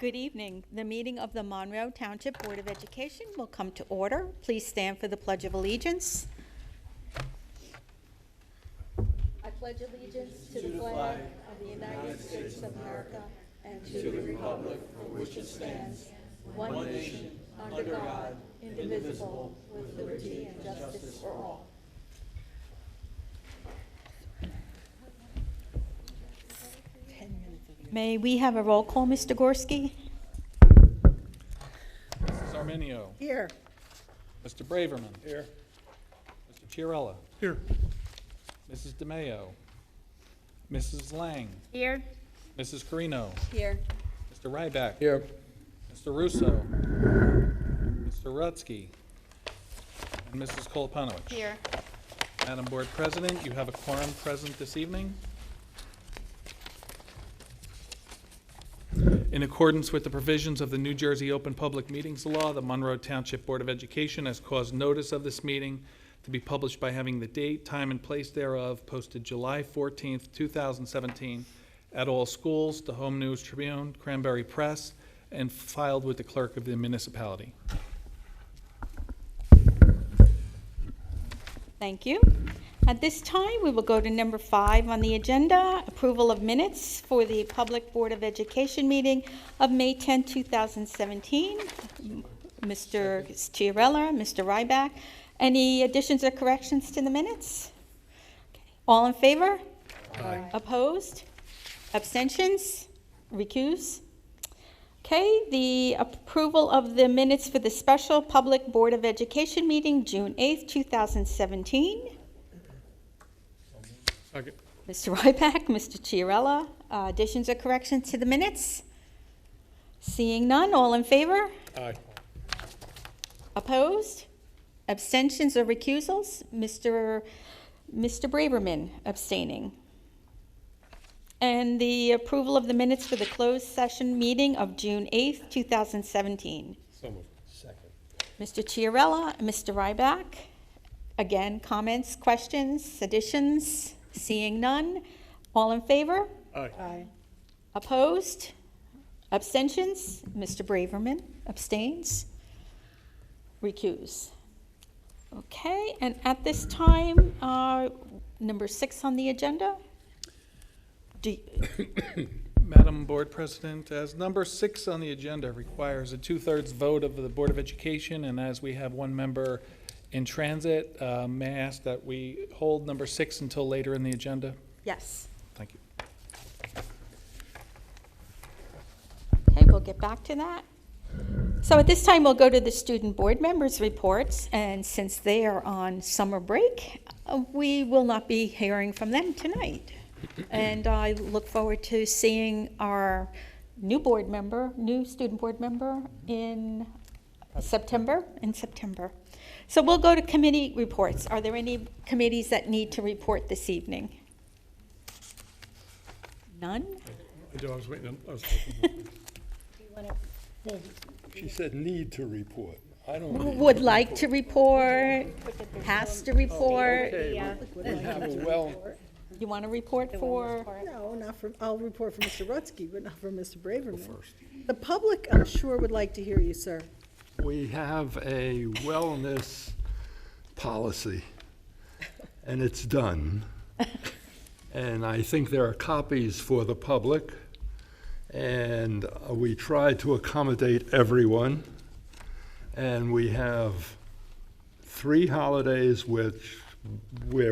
Good evening. The meeting of the Monroe Township Board of Education will come to order. Please stand for the Pledge of Allegiance. I pledge allegiance to the flag of the United States of America and to the republic for which it stands, one nation, under God, indivisible, with liberty and justice for all. May we have a roll call, Mr. Gorski? Mrs. Arminio. Here. Mr. Braverman. Here. Mr. Chiarella. Here. Mrs. DeMayo. Mrs. Lang. Here. Mrs. Carino. Here. Mr. Ryback. Here. Mr. Russo. Mr. Rutsky. And Mrs. Koloponowicz. Here. Madam Board President, you have a quorum present this evening. In accordance with the provisions of the New Jersey Open Public Meetings Law, the Monroe Township Board of Education has caused notice of this meeting to be published by having the date, time, and place thereof posted July 14th, 2017 at all schools, the Home News Tribune, Cranberry Press, and filed with the clerk of the municipality. Thank you. At this time, we will go to number 5 on the agenda, approval of minutes for the Public Board of Education meeting of May 10, 2017. Mr. Chiarella, Mr. Ryback. Any additions or corrections to the minutes? Okay. All in favor? Aye. Opposed? Abstentions? Recuse? Okay, the approval of the minutes for the Special Public Board of Education meeting, June 8th, 2017. Second. Mr. Ryback, Mr. Chiarella, additions or corrections to the minutes? Seeing none, all in favor? Aye. Opposed? Abstentions or recusals? Mr. Braverman abstaining. And the approval of the minutes for the closed session meeting of June 8th, 2017. So moved. Second. Mr. Chiarella, Mr. Ryback, again, comments, questions, additions? Seeing none, all in favor? Aye. Aye. Opposed? Abstentions? Mr. Braverman abstains. Recuse. Okay, and at this time, number 6 on the agenda. Madam Board President, as number 6 on the agenda requires a 2/3 vote of the Board of Education, and as we have one member in transit, may I ask that we hold number 6 until later in the agenda? Yes. Thank you. Okay, we'll get back to that. So at this time, we'll go to the student board members' reports, and since they are on summer break, we will not be hearing from them tonight. And I look forward to seeing our new student board member in September. So we'll go to committee reports. Are there any committees that need to report this evening? None? I do, I was waiting. She said need to report. I don't. Would like to report, has to report. Okay, we have a well. You want to report for? No, not for, I'll report for Mr. Rutsky, but not for Mr. Braverman. The public, I'm sure, would like to hear you, sir. We have a wellness policy, and it's done. And I think there are copies for the public, and we try to accommodate everyone. And we have 3 holidays where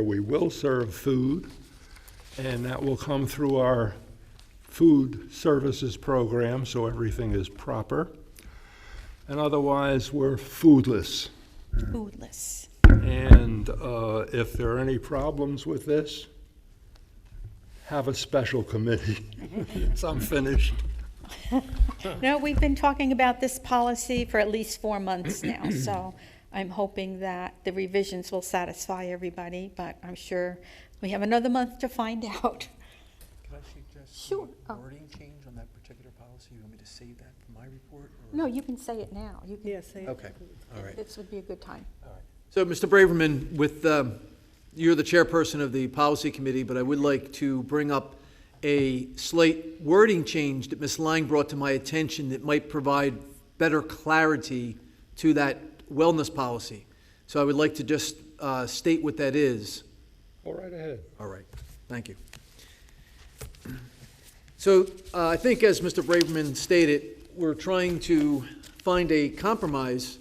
we will serve food, and that will come through our food services program, so everything is proper. And otherwise, we're foodless. Foodless. And if there are any problems with this, have a special committee. So I'm finished. No, we've been talking about this policy for at least 4 months now, so I'm hoping that the revisions will satisfy everybody, but I'm sure we have another month to find out. Can I suggest Sure. a wording change on that particular policy? You want me to save that for my report? Or? No, you can say it now. You can, Yes, Okay, all right. This would be a good time. All right. So, Mr. Braverman, with you're the chairperson of the policy committee, but I would like to bring up a slight wording change that Ms. Lang brought to my attention that might provide better clarity to that wellness policy. So I would like to just state what that is. Go right ahead. All right, thank you. So I think, as Mr. Braverman stated, we're trying to find a compromise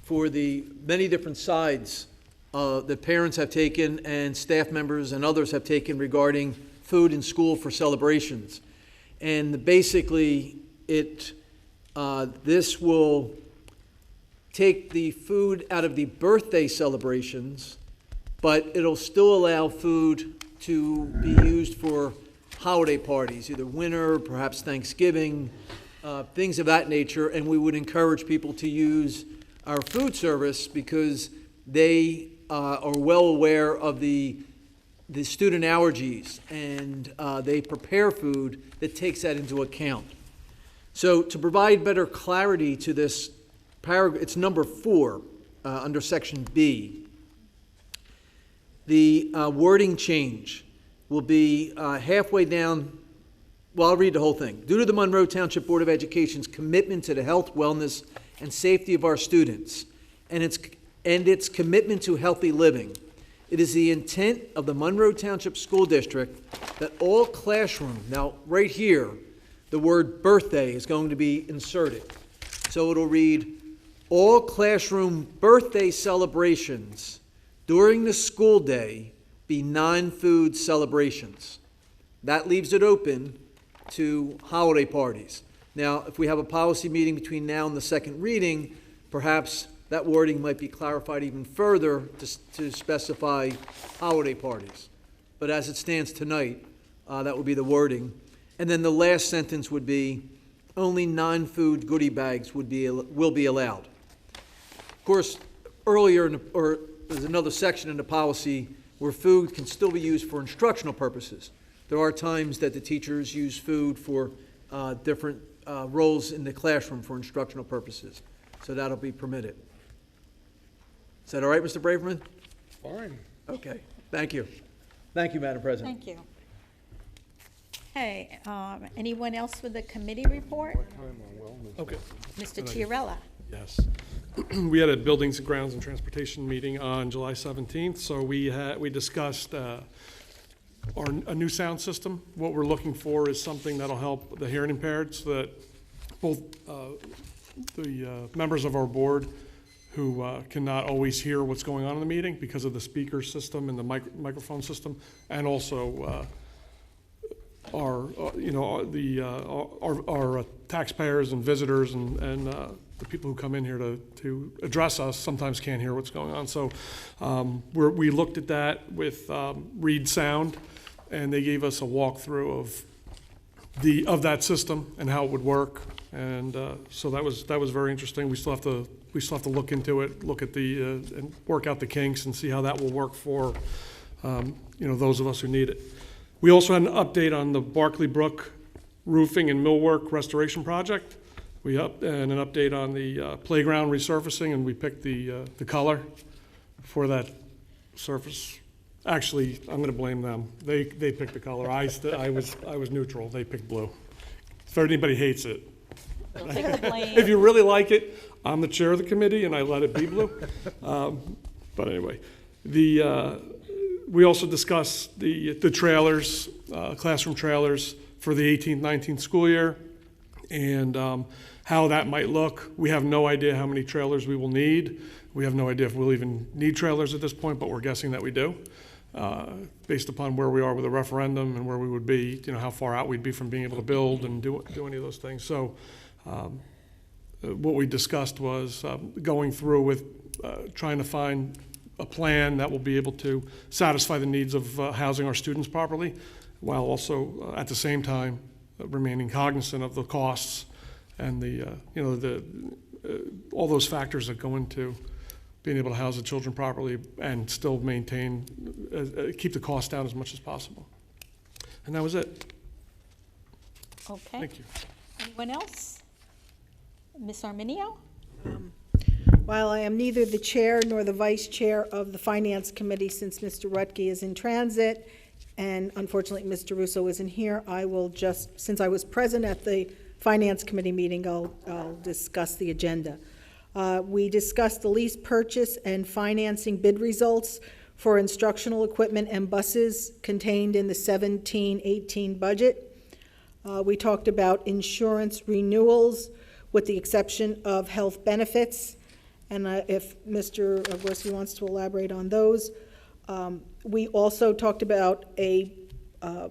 for the many different sides that parents have taken and staff members and others have taken regarding food in school for celebrations. And basically, this will take the food out of the birthday celebrations, but it'll still allow food to be used for holiday parties, either winter, perhaps Thanksgiving, things of that nature. And we would encourage people to use our food service because they are well aware of the student allergies, and they prepare food that takes that into account. So to provide better clarity to this paragraph, it's number 4 under section B. The wording change will be halfway down. Well, I'll read the whole thing. Due to the Monroe Township Board of Education's commitment to the health, wellness, and safety of our students, and its commitment to healthy living, it is the intent of the Monroe Township School District that all classroom, now right here, the word birthday is going to be inserted. So it'll read, all classroom birthday celebrations during the school day be non-food celebrations. That leaves it open to holiday parties. Now, if we have a policy meeting between now and the second reading, perhaps that wording might be clarified even further to specify holiday parties. But as it stands tonight, that would be the wording. And then the last sentence would be, only non-food goodie bags will be allowed. Of course, earlier, there's another section in the policy where food can still be used for instructional purposes. There are times that the teachers use food for different roles in the classroom for instructional purposes. So that'll be permitted. Is that all right, Mr. Braverman? Fine. Okay, thank you. Thank you, Madam President. Thank you. Hey, anyone else with a committee report? Okay, Mr. Chiarella? yes. We had a Buildings and Grounds and Transportation meeting on July 17th, so we discussed a new sound system. What we're looking for is something that'll help the hearing impaired, so that both the members of our board who cannot always hear what's going on in the meeting because of the speaker system and the microphone system, and also our taxpayers and visitors and the people who come in here to address us sometimes can't hear what's going on. So we looked at that with Reed Sound, and they gave us a walkthrough of that system and how it would work. And so that was very interesting. We still have to look into it, look at and work out the kinks and see how that will work for those of us who need it. We also had an update on the Barkley Brook roofing and millwork restoration project. And an update on the playground resurfacing, and we picked the color for that surface. Actually, I'm going to blame them. They picked the color. I was neutral. They picked blue. If anybody hates it, We'll take the blame. if you really like it, I'm the chair of the committee and I let it be blue. But anyway, we also discussed the trailers, classroom trailers for the 18-19 school year, and how that might look. We have no idea how many trailers we will need. We have no idea if we'll even need trailers at this point, but we're guessing that we do, based upon where we are with the referendum and where we would be, how far out we'd be from being able to build and do any of those things. So what we discussed was going through with trying to find a plan that will be able to satisfy the needs of housing our students properly, while also at the same time remaining cognizant of the costs and all those factors that go into being able to house the children properly and still maintain, keep the cost down as much as possible. And that was it. Okay. Thank you. Anyone else? Ms. Arminio? While I am neither the chair nor the vice chair of the Finance Committee, since Mr. Rutke is in transit, And unfortunately, Mr. Russo isn't here. I will just, since I was present at the Finance Committee meeting, I'll discuss the agenda. We discussed the lease purchase and financing bid results for instructional equipment and buses contained in the 17-18 budget. We talked about insurance renewals with the exception of health benefits. And if Mr. Gorski wants to elaborate on those. We also talked about an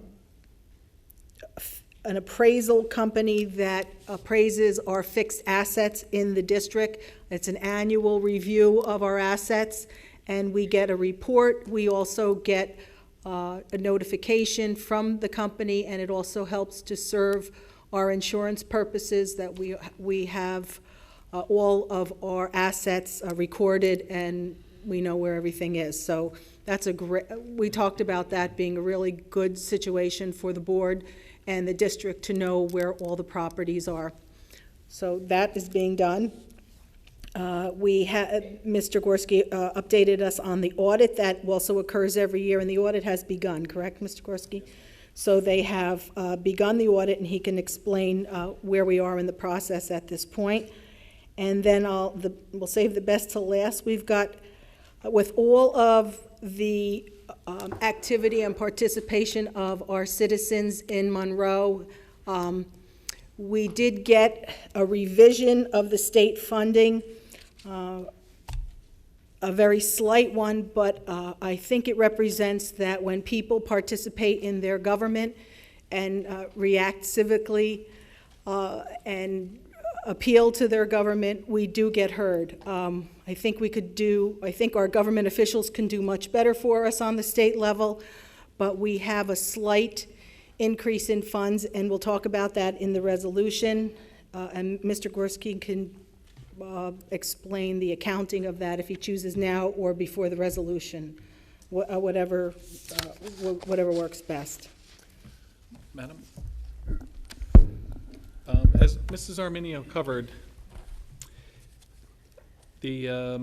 appraisal company that appraises our fixed assets in the district. It's an annual review of our assets, and we get a report. We also get a notification from the company, and it also helps to serve our insurance purposes that we have all of our assets recorded, and we know where everything is. So that's we talked about that being a really good situation for the board and the district to know where all the properties are. So that is being done. Mr. Gorski updated us on the audit that also occurs every year, and the audit has begun, correct, Mr. Gorski? So they have begun the audit, and he can explain where we are in the process at this point. And then we'll save the best till last. We've got, with all of the activity and participation of our citizens in Monroe, we did get a revision of the state funding, a very slight one, but I think it represents that when people participate in their government and react civically and appeal to their government, we do get heard. I think our government officials can do much better for us on the state level, but we have a slight increase in funds, and we'll talk about that in the resolution. And Mr. Gorski can explain the accounting of that if he chooses now or before the resolution, whatever works best. Madam? As Mrs. Arminio covered, the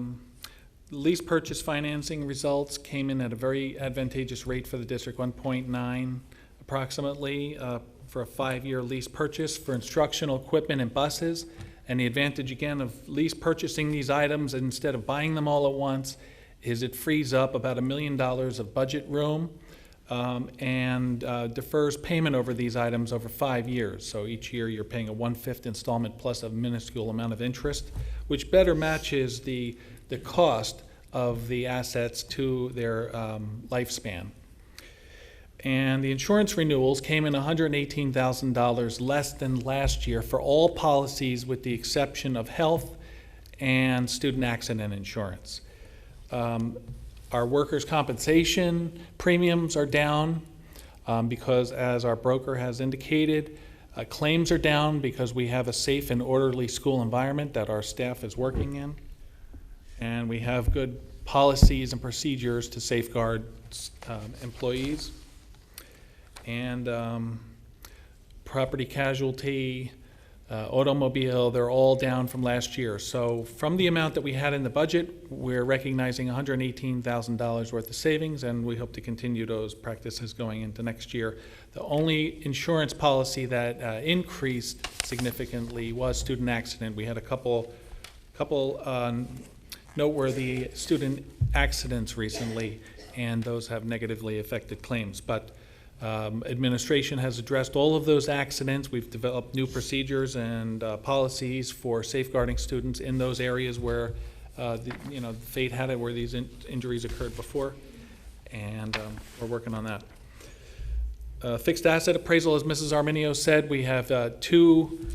lease purchase financing results came in at a very advantageous rate for the district, 1.9 approximately for a 5-year lease purchase for instructional equipment and buses. And the advantage, again, of lease purchasing these items instead of buying them all at once is it frees up about $1 million of budget room and defers payment over these items over 5 years. So each year you're paying a 1/5 installment plus a minuscule amount of interest, which better matches the cost of the assets to their lifespan. And the insurance renewals came in $118,000 less than last year for all policies with the exception of health and student accident insurance. Our workers' compensation premiums are down because, as our broker has indicated, claims are down because we have a safe and orderly school environment that our staff is working in. And we have good policies and procedures to safeguard employees. And property casualty, automobile, they're all down from last year. So from the amount that we had in the budget, we're recognizing $118,000 worth of savings, and we hope to continue those practices going into next year. The only insurance policy that increased significantly was student accident. We had a couple noteworthy student accidents recently, and those have negatively affected claims. But administration has addressed all of those accidents. We've developed new procedures and policies for safeguarding students in those areas where fate had it, where these injuries occurred before, and we're working on that. Fixed asset appraisal, as Mrs. Arminio said, we have two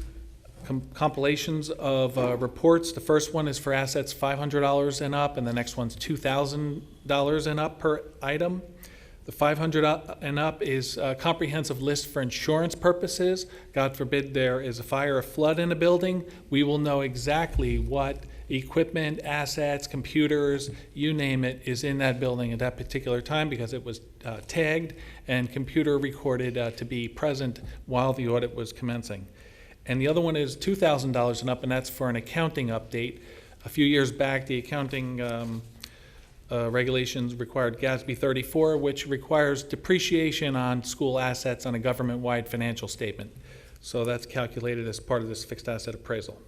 compilations of reports. The first one is for assets $500 and up, and the next one's $2,000 and up per item. The 500 and up is a comprehensive list for insurance purposes. God forbid there is a fire or flood in a building. We will know exactly what equipment, assets, computers, you name it, is in that building at that particular time because it was tagged and computer recorded to be present while the audit was commencing. And the other one is $2,000 and up, and that's for an accounting update. A few years back, the accounting regulations required GASB 34, which requires depreciation on school assets on a government-wide financial statement. So that's calculated as part of this fixed asset appraisal.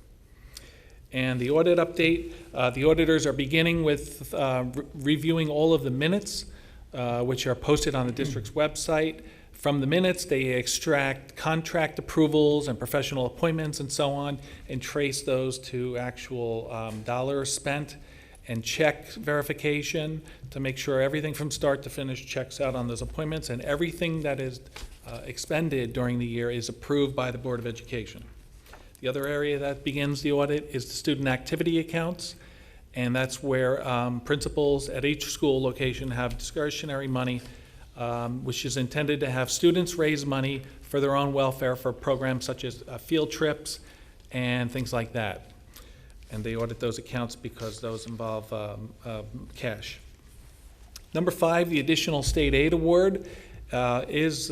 And the audit update, the auditors are beginning with reviewing all of the minutes, which are posted on the district's website. From the minutes, they extract contract approvals and professional appointments and so on, and trace those to actual dollars spent, and check verification to make sure everything from start to finish checks out on those appointments, and everything that is expended during the year is approved by the Board of Education. The other area that begins the audit is the student activity accounts, and that's where principals at each school location have discretionary money, which is intended to have students raise money for their own welfare for programs such as field trips and things like that. And they audit those accounts because those involve cash. Number 5, the additional state aid award is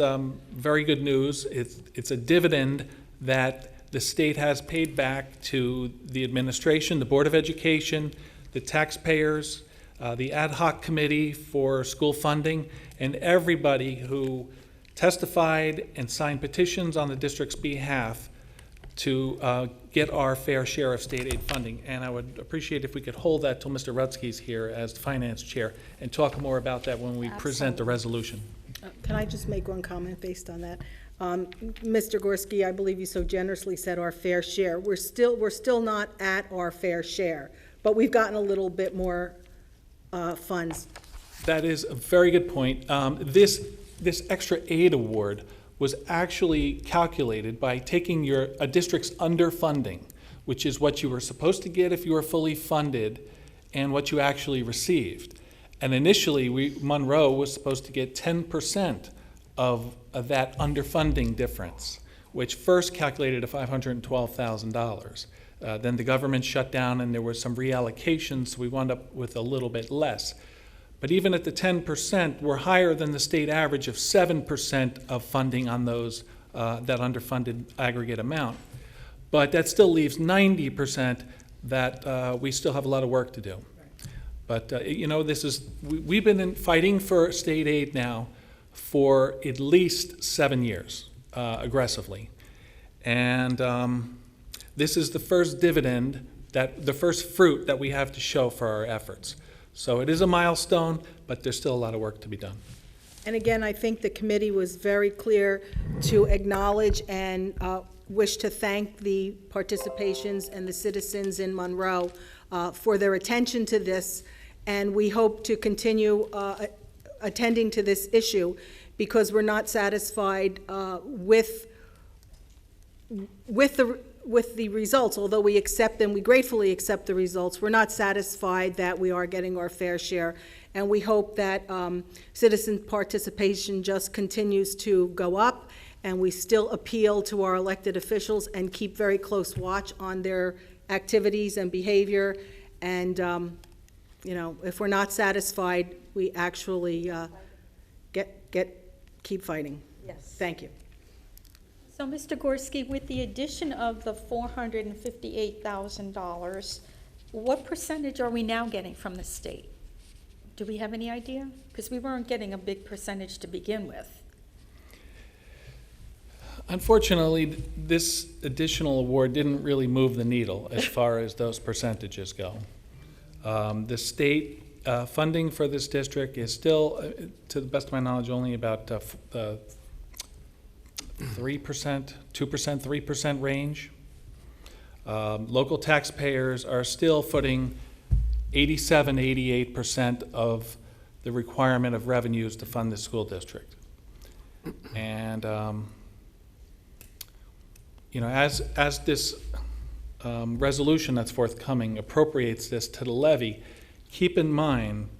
very good news. It's a dividend that the state has paid back to the administration, the Board of Education, the taxpayers, the ad hoc committee for school funding, and everybody who testified and signed petitions on the district's behalf to get our fair share of state aid funding. And I would appreciate if we could hold that till Mr. Rutsky's here as the finance chair and talk more about that when we present the resolution. Can I just make one comment based on that? Mr. Gorski, I believe you so generously said our fair share. We're still not at our fair share, but we've gotten a little bit more funds. That is a very good point. This extra aid award was actually calculated by taking a district's underfunding, which is what you were supposed to get if you were fully funded, and what you actually received. And initially, Monroe was supposed to get 10% of that underfunding difference, which first calculated at $512,000. Then the government shut down and there was some reallocations, so we wound up with a little bit less. But even at the 10%, we're higher than the state average of 7% of funding on those, that underfunded aggregate amount. But that still leaves 90% that we still have a lot of work to do. But, we've been fighting for state aid now for at least 7 years, aggressively. And this is the first dividend, the first fruit that we have to show for our efforts. So it is a milestone, but there's still a lot of work to be done. And again, I think the committee was very clear to acknowledge and wish to thank the participations and the citizens in Monroe for their attention to this, and we hope to continue attending to this issue because we're not satisfied with the results. Although we accept them, we gratefully accept the results, we're not satisfied that we are getting our fair share, and we hope that citizen participation just continues to go up, and we still appeal to our elected officials and keep very close watch on their activities and behavior, and if we're not satisfied, we actually keep fighting. Yes. Thank you. So, Mr. Gorski, with the addition of the $458,000, what percentage are we now getting from the state? Do we have any idea? Because we weren't getting a big percentage to begin with. Unfortunately, this additional award didn't really move the needle as far as those percentages go. The state funding for this district is still, to the best of my knowledge, only about 3%, 2%, 3% range. Local taxpayers are still footing 87, 88% of the requirement of revenues to fund the school district. And, as this resolution that's forthcoming appropriates this to the levy, keep in mind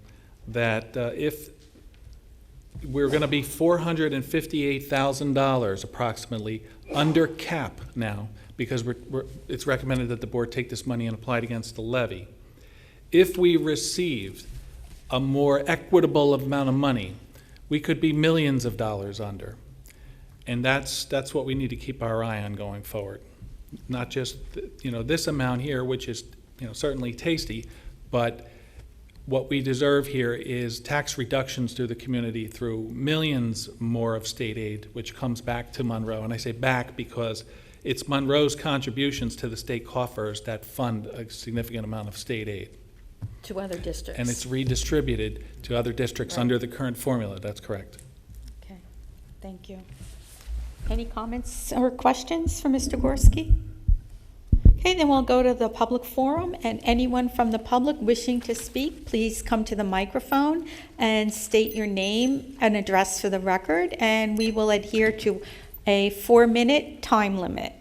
that if we're going to be $458,000 approximately under cap now, because it's recommended that the board take this money and apply it against the levy. If we received a more equitable amount of money, we could be millions of dollars under. And that's what we need to keep our eye on going forward. Not just, this amount here, which is, certainly tasty, but What we deserve here is tax reductions to the community through millions more of state aid, which comes back to Monroe. And I say back because it's Monroe's contributions to the state coffers that fund a significant amount of state aid. To other districts. And it's redistributed to other districts Right. under the current formula. That's correct. Okay, thank you. Any comments or questions for Mr. Gorski? Okay, then we'll go to the public forum, and anyone from the public wishing to speak, please come to the microphone and state your name and address for the record, and we will adhere to a 4-minute time limit.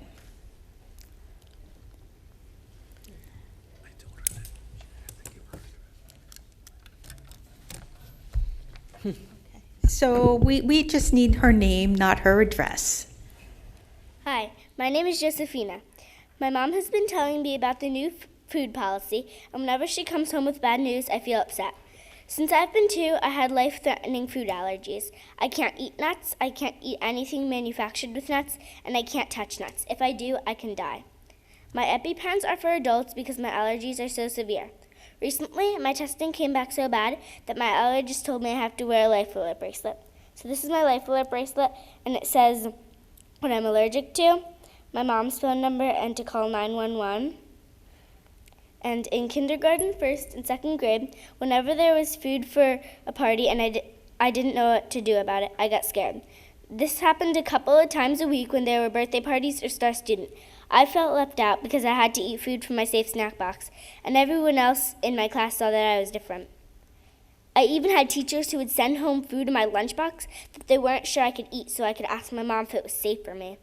So we just need her name, not her address. Hi, my name is Josephina. My mom has been telling me about the new food policy, and whenever she comes home with bad news, I feel upset. Since I've been 2, I had life-threatening food allergies. I can't eat nuts, I can't eat anything manufactured with nuts, and I can't touch nuts. If I do, I can die. My EpiPens are for adults because my allergies are so severe. Recently, my testing came back so bad that my allergist told me I have to wear a life alert bracelet. So this is my life alert bracelet, and it says what I'm allergic to, my mom's phone number, and to call 911. And in kindergarten, 1st and 2nd grade, whenever there was food for a party and I didn't know what to do about it, I got scared. This happened a couple of times a week when there were birthday parties or star student. I felt left out because I had to eat food from my safe snack box, and everyone else in my class saw that I was different. I even had teachers who would send home food in my lunchbox that they weren't sure I could eat, so I could ask my mom if it was safe for me.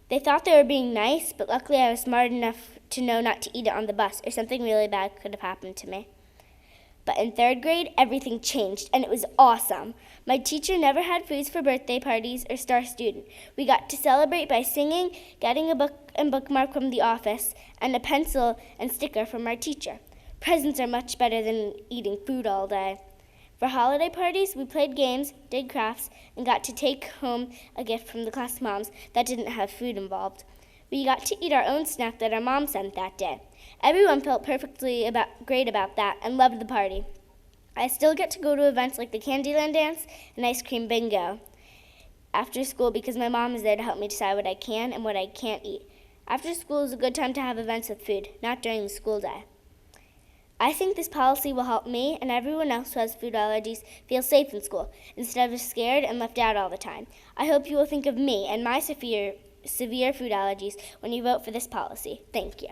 They thought they were being nice, but luckily I was smart enough to know not to eat it on the bus, or something really bad could have happened to me. But in 3rd grade, everything changed, and it was awesome. My teacher never had foods for birthday parties or star student. We got to celebrate by singing, getting a book and bookmark from the office, and a pencil and sticker from our teacher. Presents are much better than eating food all day. For holiday parties, we played games, did crafts, and got to take home a gift from the class moms that didn't have food involved. We got to eat our own snack that our mom sent that day. Everyone felt great about that and loved the party. I still get to go to events like the Candyland dance and ice cream bingo after school because my mom is there to help me decide what I can and what I can't eat. After school is a good time to have events with food, not during the school day. I think this policy will help me and everyone else who has food allergies feel safe in school instead of scared and left out all the time. I hope you will think of me and my severe food allergies when you vote for this policy. Thank you.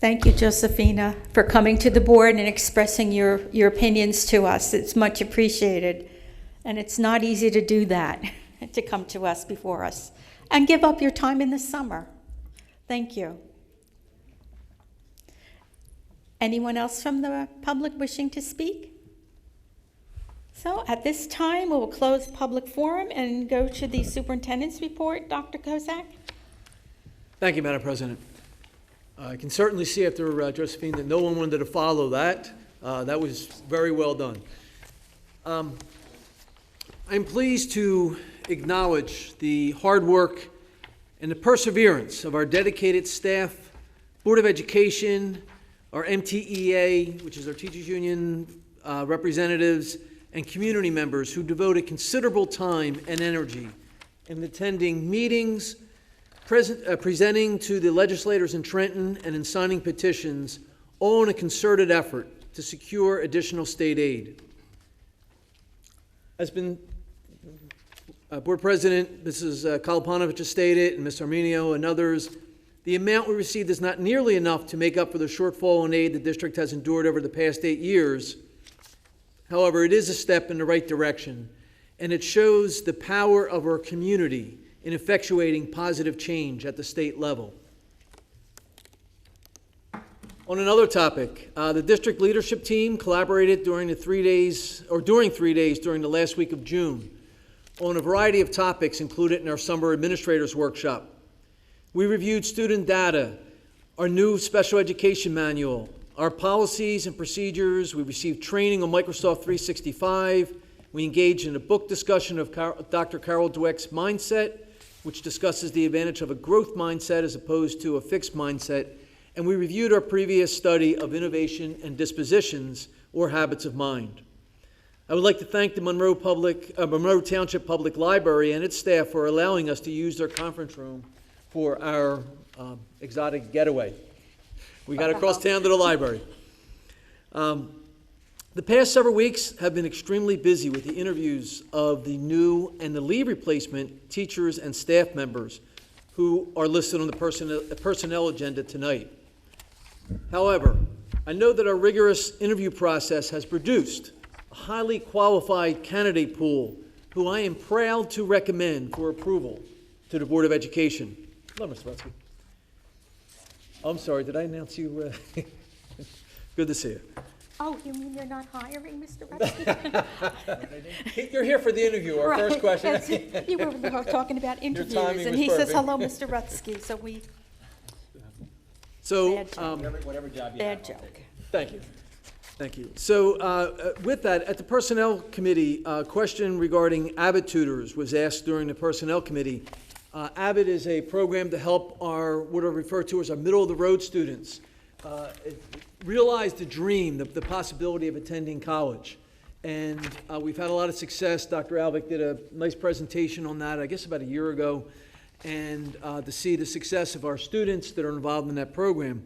Thank you, Josephina, for coming to the board and expressing your opinions to us. It's much appreciated. And it's not easy to do that, to come to us before us. And give up your time in the summer. Thank you. Anyone else from the public wishing to speak? So at this time, we will close public forum and go to the superintendent's report. Dr. Kozak? Thank you, Madam President. I can certainly see after Josephine that no one wanted to follow that. That was very well done. I'm pleased to acknowledge the hard work and the perseverance of our dedicated staff, Board of Education, our MTEA, which is our teachers union representatives, and community members who devoted considerable time and energy in attending meetings, presenting to the legislators in Trenton, and in signing petitions, all in a concerted effort to secure additional state aid. As been Board President Mrs. Kalapanovich has stated, and Ms. Arminio and others, the amount we received is not nearly enough to make up for the shortfall in aid the district has endured over the past 8 years. However, it is a step in the right direction, and it shows the power of our community in effectuating positive change at the state level. On another topic, the district leadership team collaborated during 3 days during the last week of June on a variety of topics included in our summer administrators workshop. We reviewed student data, our new special education manual, our policies and procedures. We received training on Microsoft 365. We engaged in a book discussion of Dr. Carol Dweck's Mindset, which discusses the advantage of a growth mindset as opposed to a fixed mindset. And we reviewed our previous study of innovation and dispositions, or habits of mind. I would like to thank the Monroe Township Public Library and its staff for allowing us to use their conference room for our exotic getaway. We got across town to the library. The past several weeks have been extremely busy with the interviews of the new and the leave replacement teachers and staff members who are listed on the personnel agenda tonight. However, I know that our rigorous interview process has produced a highly qualified candidate pool who I am proud to recommend for approval to the Board of Education. Hello, Mr. Rutsky. I'm sorry, did I announce you? Good to see you. Oh, you mean you're not hiring, Mr. Rutsky? You're here for the interview, our first question. Yes, you were talking about interviews, timing and was he says, perfect. hello, Mr. Rutsky, so we, So, Bad joke. Whatever job you bad have, I'll joke. take it. thank you. Thank you. So with that, at the Personnel Committee, a question regarding Abbott tutors was asked during the Personnel Committee. Abbott is a program to help what are referred to as our middle-of-the-road students realize the dream, the possibility of attending college. And we've had a lot of success. Dr. Alvick did a nice presentation on that, I guess about a year ago, and to see the success of our students that are involved in that program.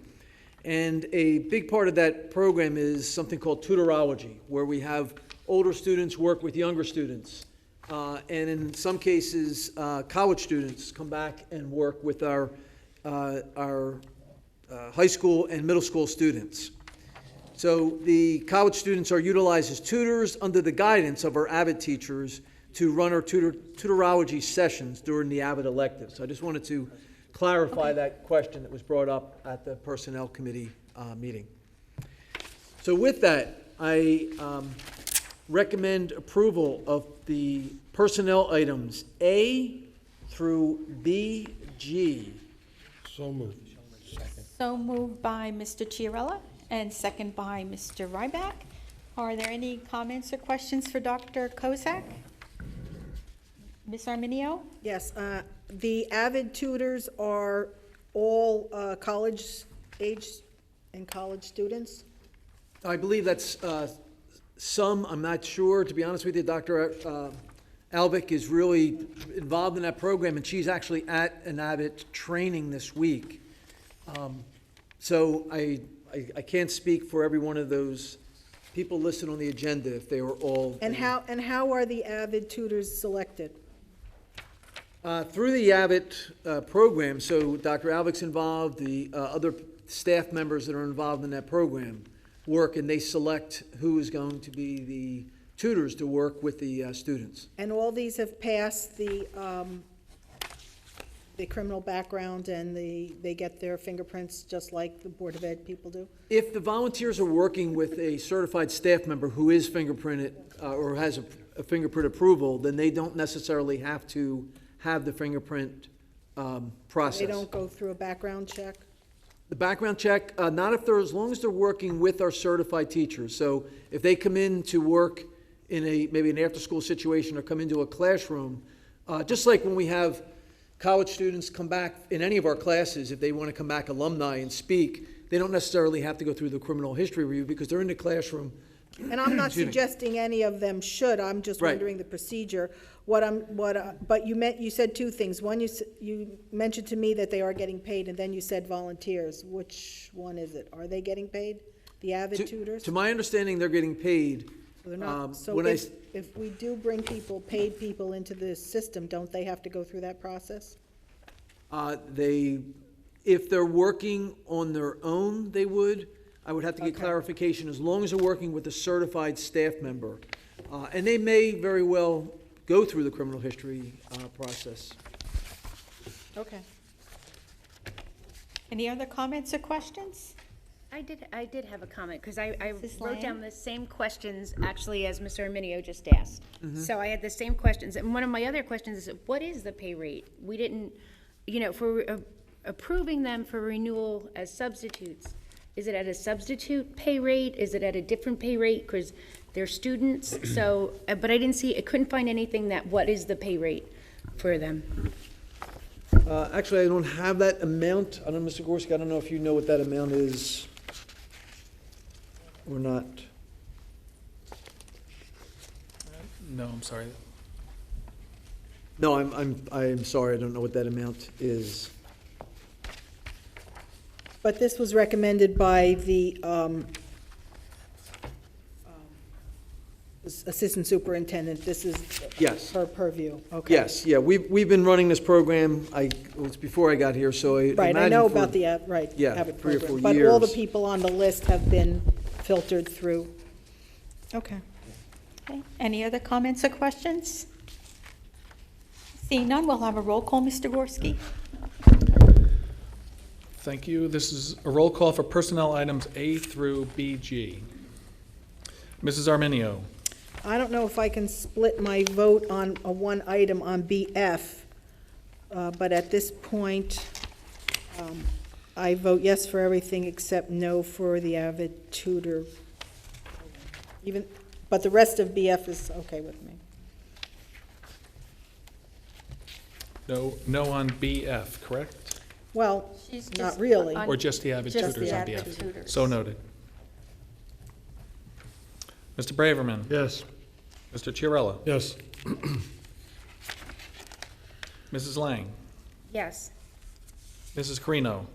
And a big part of that program is something called tutorology, where we have older students work with younger students. And in some cases, college students come back and work with our high school and middle school students. So the college students are utilized as tutors under the guidance of our Abbott teachers to run our tutorology sessions during the Abbott electives. So I just wanted to clarify that question that was brought up at the Personnel Committee meeting. So with that, I recommend approval of the personnel items A through BG. So moved. So moved by Mr. Chiarella and second by Mr. Ryback. Are there any comments or questions for Dr. Kozak? Ms. Arminio? Yes, the avid tutors are all college age and college students? I believe that's some, I'm not sure, to be honest with you. Dr. Alvick is really involved in that program, and she's actually at an Abbott training this week. So I can't speak for every one of those people listed on the agenda if they were all. And how are the avid tutors selected? Through the Abbott program, so Dr. Alvick's involved, the other staff members that are involved in that program work, and they select who is going to be the tutors to work with the students. And all these have passed the criminal background and they get their fingerprints just like the Board of Ed people do? If the volunteers are working with a certified staff member who is fingerprinted or has a fingerprint approval, then they don't necessarily have to have the fingerprint process. They don't go through a background check? The background check, not if they're, as long as they're working with our certified teachers. So if they come in to work in maybe an after-school situation or come into a classroom, just like when we have college students come back in any of our classes, if they want to come back alumni and speak, they don't necessarily have to go through the criminal history review because they're in the classroom. And I'm not Excuse me. suggesting any of them should, I'm just Right. wondering the procedure. But you said two things. One, you mentioned to me that they are getting paid, and then you said volunteers. Which one is it? Are they getting paid? The avid tutors? To my understanding, they're getting paid. They're not. So when if we do bring paid people into the system, don't they have to go through that process? If they're working on their own, they would. I would have to get Okay. clarification, as long as they're working with a certified staff member. And they may very well go through the criminal history process. Okay. Any other comments or questions? I did have a comment, because I Mrs. wrote down Lang? the same questions, actually, as Mr. Arminio just asked. So I had the same questions, and one of my other questions is, what is the pay rate? We didn't, for approving them for renewal as substitutes, is it at a substitute pay rate? Is it at a different pay rate, because they're students? So, but I couldn't find anything what is the pay rate for them? Actually, I don't have that amount. I don't know, Mr. Gorski, I don't know if you know what that amount is or not. No, I'm sorry. No, I'm sorry, I don't know what that amount is. But this was recommended by the assistant superintendent. This is Yes. her purview, okay? Yes, yeah, we've been running this program, it was before I got here, so I Right, I imagine know for- about the, right, yeah, Abbott 3 or program. 4 But all the years. people on the list have been filtered through. Okay. Okay. Any other comments or questions? Seeing none, we'll have a roll call, Mr. Gorski. Thank you. This is a roll call for personnel items A through BG. Mrs. Arminio. I don't know if I can split my vote on a one item on BF, but at this point, I vote yes for everything except no for the Avid tutor. But the rest of BF is okay with me. No on BF, correct? Well, She's not just really. on- Or just the avid Just tutors the on avid BF? tutors. So noted. Mr. Braverman. Yes. Mr. Chiarella. Yes. Mrs. Lang. Yes. Mrs. Carino.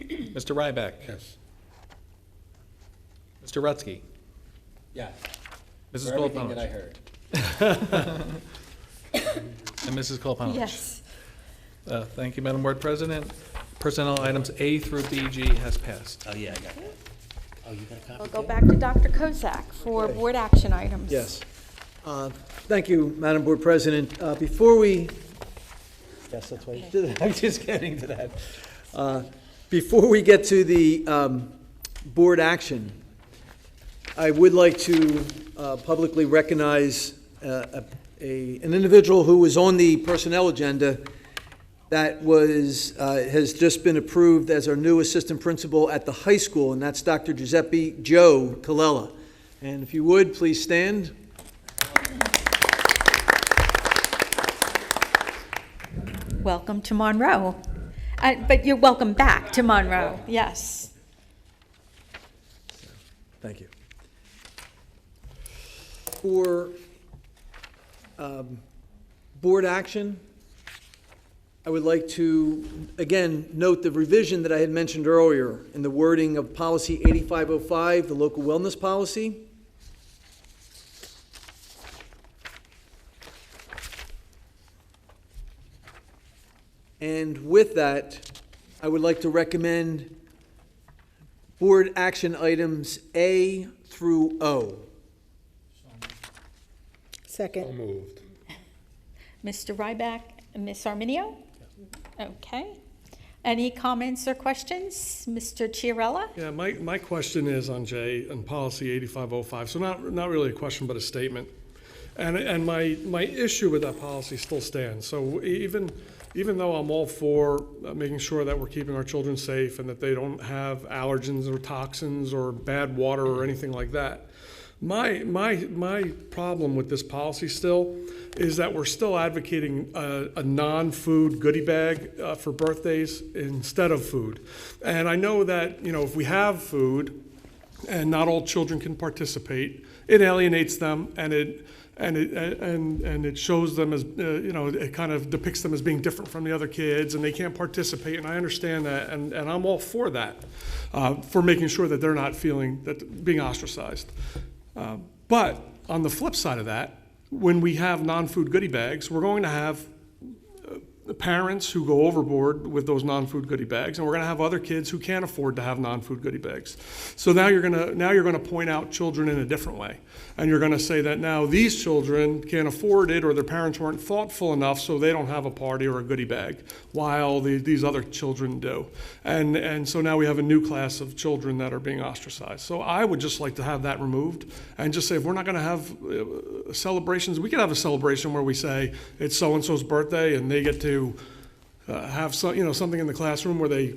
Mr. Ryback. Yes. Mr. Rutsky. Yeah, Mrs. for everything that I Koloponowicz. heard. And Mrs. Koloponowicz. Yes. Thank you, Madam Board President. Personnel items A through BG has passed. Oh, yeah, I got it. Oh, you got a copy? We'll go back to Dr. Kozak for board action items. Yes. Thank you, Madam Board President. Before we, yes, that's why, I'm just getting to that. Before we get to the board action, I would like to publicly recognize an individual who was on the personnel agenda that has just been approved as our new assistant principal at the high school, and that's Dr. Giuseppe Joe Colella. And if you would, please stand. Welcome to Monroe. But you're welcome back to Monroe, yes. Thank you. For board action, I would like to, again, note the revision that I had mentioned earlier in the wording of Policy 8505, the local wellness policy. And with that, I would like to recommend board action items A through O. So Second. moved. Mr. Ryback and Ms. Arminio? Okay. Any comments or questions? Mr. Chiarella? Yeah, my question is on J, on policy 8505, so not really a question, but a statement. And my issue with that policy still stands. So even though I'm all for making sure that we're keeping our children safe and that they don't have allergens or toxins or bad water or anything like that, my problem with this policy still is that we're still advocating a non-food goodie bag for birthdays instead of food. And I know that, if we have food and not all children can participate, it alienates them and it shows them as, it kind of depicts them as being different from the other kids and they can't participate. And I understand that, and I'm all for that, for making sure that they're not feeling that being ostracized. But on the flip side of that, when we have non-food goodie bags, we're going to have parents who go overboard with those non-food goodie bags, and we're going to have other kids who can't afford to have non-food goodie bags. So now you're going to point out children in a different way, and you're going to say that now these children can't afford it, or their parents weren't thoughtful enough, so they don't have a party or a goodie bag, while these other children do. And so now we have a new class of children that are being ostracized. So I would just like to have that removed, and just say if we're not going to have celebrations, we could have a celebration where we say it's so and so's birthday, and they get to have something in the classroom where they,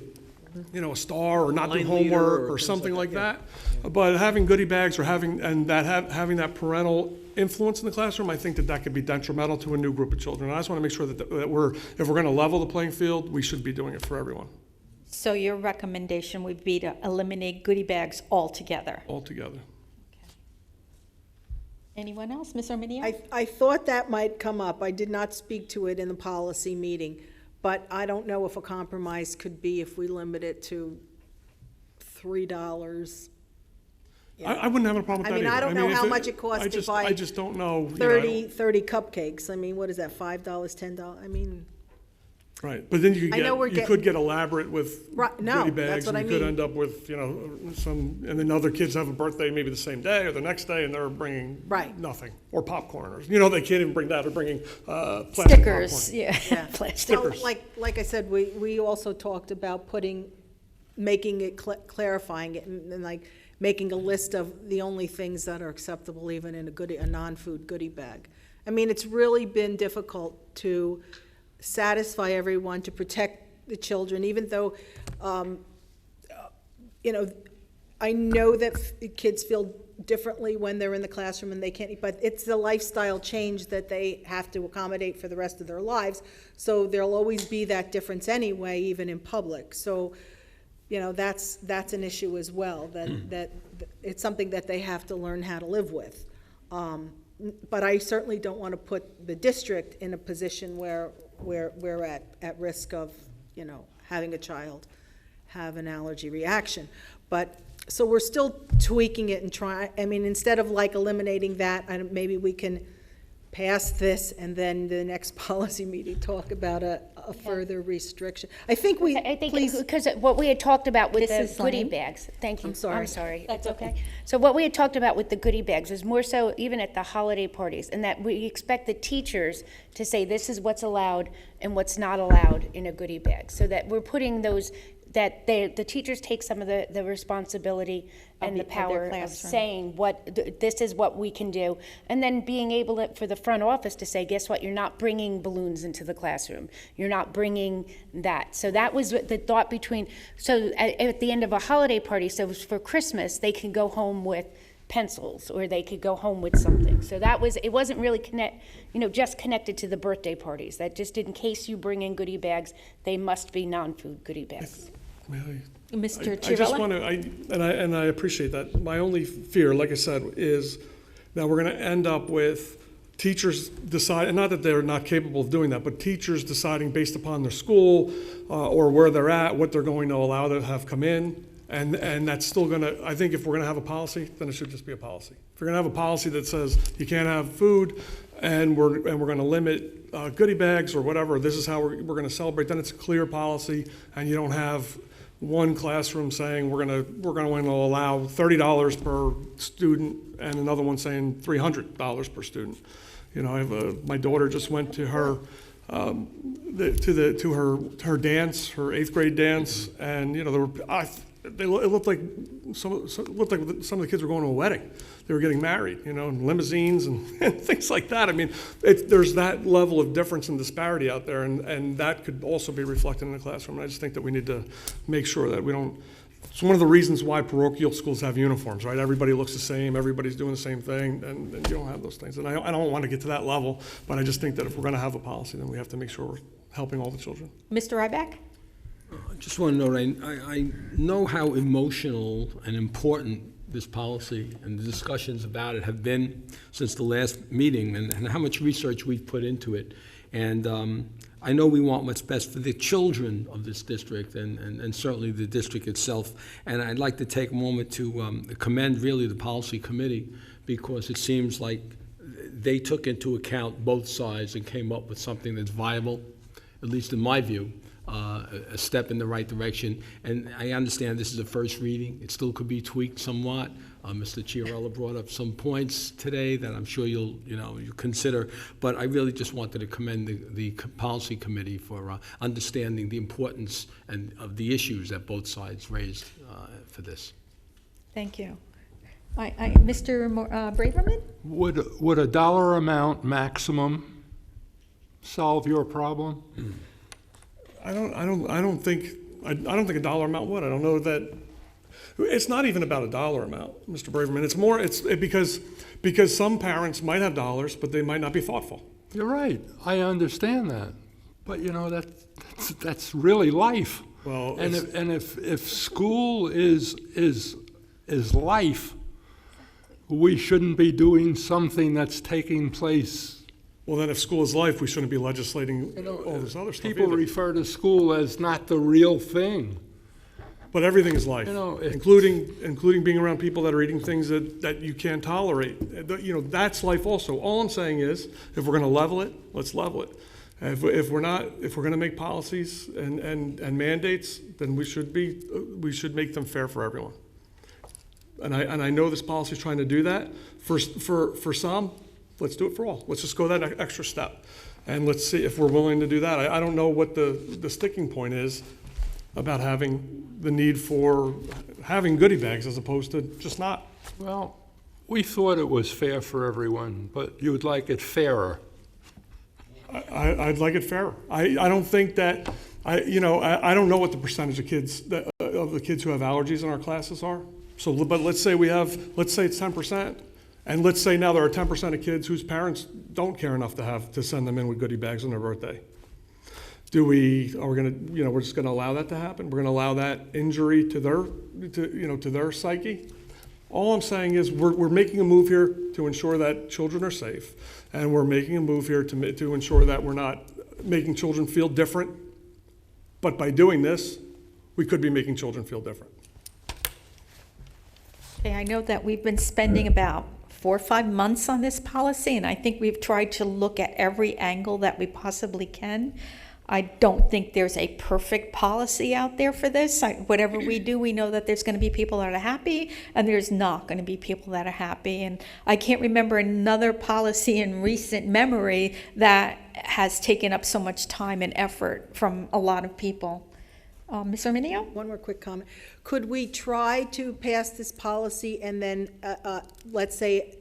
a star or not do Line leader homework or or things something like like that. But having goodie bags or having that parental influence in the classroom, I think that could be detrimental to a new group of children. And I just want to make sure that if we're going to level the playing field, we should be doing it for everyone, So your recommendation would be to eliminate goodie bags altogether? altogether. Anyone else? Ms. Arminio? I thought that might come up. I did not speak to it in the policy meeting, but I don't know if a compromise could be if we limit it to $3. I wouldn't have a problem with that I mean, either. I don't know if how much it costs to buy I just don't know. 30 cupcakes. I mean, what is that, $5, $10? I mean, Right, but then you I know we're could get elaborate with Right, no, goodie that's bags, what and I you could mean. end up with, and then other kids have a birthday maybe the same day or the next day, and they're bringing Right. nothing, or popcorn, or, they can't even bring that, they're bringing plastic Stickers, popcorn. yeah. yeah. Plastic. So, like I said, we also talked about making it, clarifying it, and like making a list of the only things that are acceptable even in a non-food goodie bag. I mean, it's really been difficult to satisfy everyone, to protect the children, even though, I know that kids feel differently when they're in the classroom and they can't eat, but it's the lifestyle change that they have to accommodate for the rest of their lives. So there'll always be that difference anyway, even in public. So, that's an issue as well, that it's something that they have to learn how to live with. But I certainly don't want to put the district in a position where we're at risk of, having a child have an allergy reaction. But, so we're still tweaking it and instead of like eliminating that, maybe we can pass this and then the next policy meeting talk about a further restriction. I think please. Because what we had talked about with This is the goodie Sunny. bags, thank you. I'm sorry. I'm sorry. That's It's okay. So what we had talked about with the goodie bags is more so even at the holiday parties, and that we expect the teachers to say this is what's allowed and what's not allowed in a goodie bag. So that we're putting those, that the teachers take some of the responsibility and the their power of classroom. saying this is what we can do. And then being able for the front office to say, guess what, you're not bringing balloons into the classroom. You're not bringing that. So that was the thought so at the end of a holiday party, so for Christmas, they can go home with pencils, or they could go home with something. So it wasn't really just connected to the birthday parties. That just in case you bring in goodie bags, they must be non-food goodie bags. Mr. I just Chiarella? want to, and I appreciate that. My only fear, like I said, is that we're going to end up with teachers decide, and not that they're not capable of doing that, but teachers deciding based upon their school or where they're at, what they're going to allow to have come in. And that's still going to, I think if we're going to have a policy, then it should just be a policy. If you're going to have a policy that says you can't have food and we're going to limit goodie bags or whatever, this is how we're going to celebrate, then it's a clear policy, and you don't have one classroom saying we're going to allow $30 per student and another one saying $300 per student. My daughter just went to her her dance, her 8th grade dance, and it looked like some of the kids were going to a wedding. They were getting married, in limousines and things like that. I mean, there's that level of difference and disparity out there, and that could also be reflected in the classroom. And I just think that we need to make sure that we don't. It's one of the reasons why parochial schools have uniforms, right? Everybody looks the same, everybody's doing the same thing, and you don't have those things. And I don't want to get to that level, but I just think that if we're going to have a policy, then we have to make sure we're helping all the children. Mr. Ryback? I just want to note, I know how emotional and important this policy and the discussions about it have been since the last meeting, and how much research we've put into it. And I know we want what's best for the children of this district and certainly the district itself. And I'd like to take a moment to commend really the policy committee, because it seems like they took into account both sides and came up with something that's viable, at least in my view. A step in the right direction. And I understand this is a first reading. It still could be tweaked somewhat. Mr. Chiarella brought up some points today that I'm sure you'll consider. But I really just wanted to commend the policy committee for understanding the importance of the issues that both sides raised for this. Thank you. Mr. Braverman? Would a dollar amount maximum solve your problem? I don't think a dollar amount would. I don't know that. It's not even about a dollar amount, Mr. Braverman. It's more. Because some parents might have dollars, but they might not be thoughtful. You're right. I understand that, but that's really life. Well, and if school is life, we shouldn't be doing something that's taking place. Well, then if school is life, we shouldn't be legislating all this other stuff People either. refer to school as not the real thing. But everything is life, You know, it's- including being around people that are eating things that you can't tolerate. That's life also. All I'm saying is, if we're gonna level it, let's level it. If we're gonna make policies and mandates, then we should make them fair for everyone. And I know this policy is trying to do that. For some, let's do it for all. Let's just go that extra step. And let's see if we're willing to do that. I don't know what the sticking point is about having the need for having goodie bags as opposed to just not. Well, we thought it was fair for everyone, but you would like it fairer. I'd like it fairer. I don't think that, I don't know what the percentage of kids, of the kids who have allergies in our classes are. So, but let's say it's 10%. And let's say now there are 10% of kids whose parents don't care enough to send them in with goodie bags on their birthday. Are we gonna, we're just gonna allow that to happen? We're gonna allow that injury to their psyche? All I'm saying is we're making a move here to ensure that children are safe. And we're making a move here to ensure that we're not making children feel different. But by doing this, we could be making children feel different. Okay, I know that we've been spending about 4 or 5 months on this policy, and I think we've tried to look at every angle that we possibly can. I don't think there's a perfect policy out there for this. Whatever we do, we know that there's going to be people that are happy, and there's not going to be people that are happy. And I can't remember another policy in recent memory that has taken up so much time and effort from a lot of people. Ms. Arminio? One more quick comment. Could we try to pass this policy and then, let's say,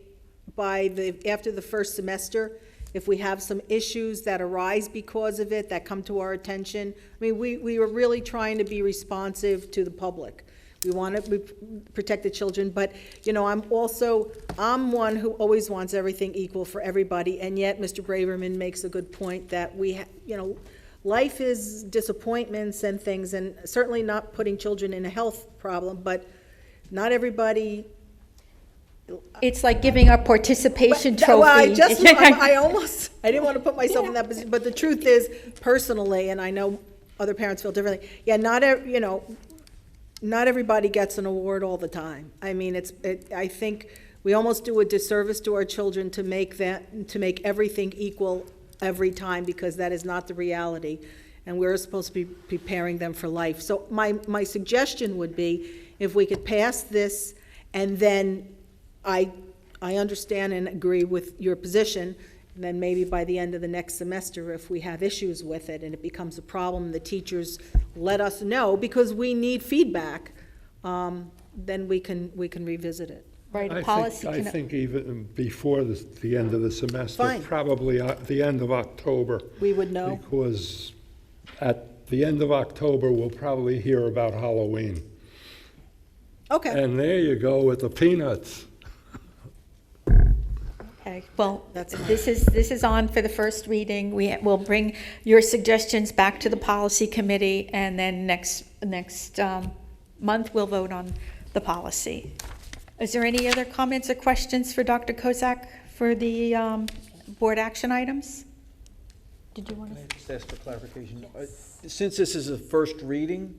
after the first semester, if we have some issues that arise because of it, that come to our attention? I mean, we are really trying to be responsive to the public. We want to protect the children, but, I'm one who always wants everything equal for everybody, and yet Mr. Braverman makes a good point that life is disappointments and things, and certainly not putting children in a health problem, but not everybody. It's like giving a participation trophy. Well, I didn't want to put myself in that position, but the truth is, personally, and I know other parents feel differently, not everybody gets an award all the time. I mean, I think we almost do a disservice to our children to make everything equal every time, because that is not the reality, and we're supposed to be preparing them for life. So my suggestion would be, if we could pass this, and then I understand and agree with your position, and then maybe by the end of the next semester, if we have issues with it and it becomes a problem, the teachers let us know, because we need feedback, then we can revisit it. Right, a I policy. think even before the end of the semester, Fine. probably the end of October. We would know. Because at the end of October, we'll probably hear about Halloween. Okay. And there you go with the peanuts. Okay, well, this is on for the first reading. We'll bring your suggestions back to the policy committee, and then next month, we'll vote on the policy. Is there any other comments or questions for Dr. Kozak for the board action items? Did you want Can I to? just ask for clarification? Since this is a first reading,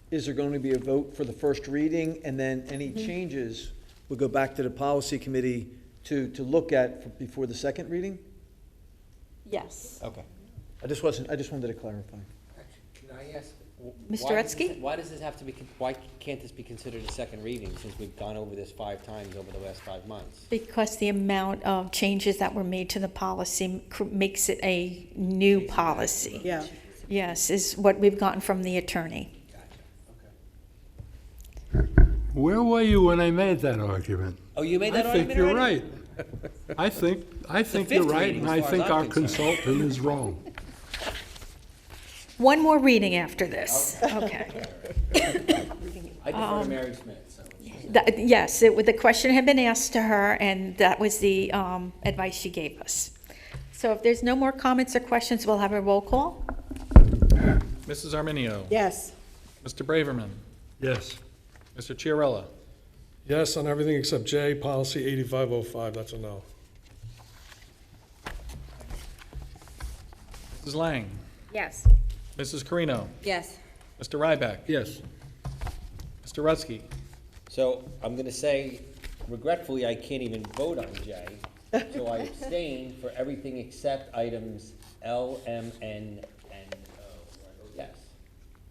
is there going to be a vote for the first reading, and then any changes will go back to the policy committee to look at before the second reading? Yes. Okay. I just wanted to clarify. Can I ask? Mr. Retzky? Why does this have to be, why can't this be considered a second reading, since we've gone over this 5 times over the last 5 months? Because the amount of changes that were made to the policy makes it a new policy. Yeah. Yes, is what we've gotten from the attorney. Where were you when I made that argument? Oh, you made that I think argument you're already? right. I think you're fifth right, reading, and as I far think as I'm our concerned. consultant is wrong. One more reading after this. Okay. I defer to Mary Smith, so. Yes, the question had been asked to her, and that was the advice she gave us. So if there's no more comments or questions, we'll have a roll call. Mrs. Arminio. Yes. Mr. Braverman. Yes. Mr. Chiarella. Yes on everything except J, policy 8505, that's a no. Mrs. Lang, Yes. Mrs. Carino, Yes. Mr. Ryback, Yes. Mr. Rutsky. So I'm gonna say, regretfully, I can't even vote on J, so I abstain for everything except items L, M, N, and O. Yes.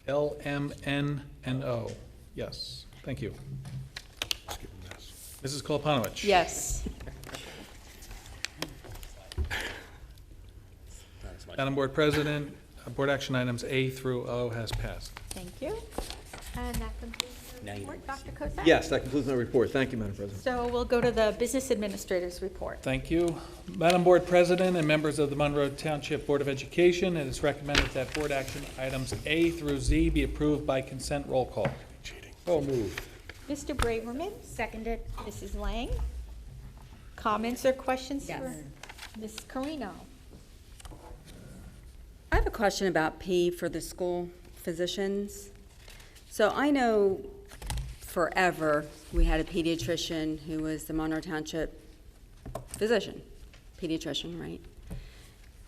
L, M, N, and O. Yes, thank you. Mrs. Koloponowicz. Yes. Madam Board President, board action items A through O has passed. Thank you. And that concludes the report, Dr. Kozak? Yes, that concludes my report. Thank you, Madam President. So we'll go to the Business Administrator's report. Thank you. Madam Board President and members of the Monroe Township Board of Education, it is recommended that board action items A through Z be approved by consent roll call. So moved. Mr. Braverman? Seconded. Mrs. Lang? Comments or questions Yes. for Ms. Carino? I have a question about P for the school physicians. So I know forever we had a pediatrician who was the Monroe Township physician, pediatrician, right?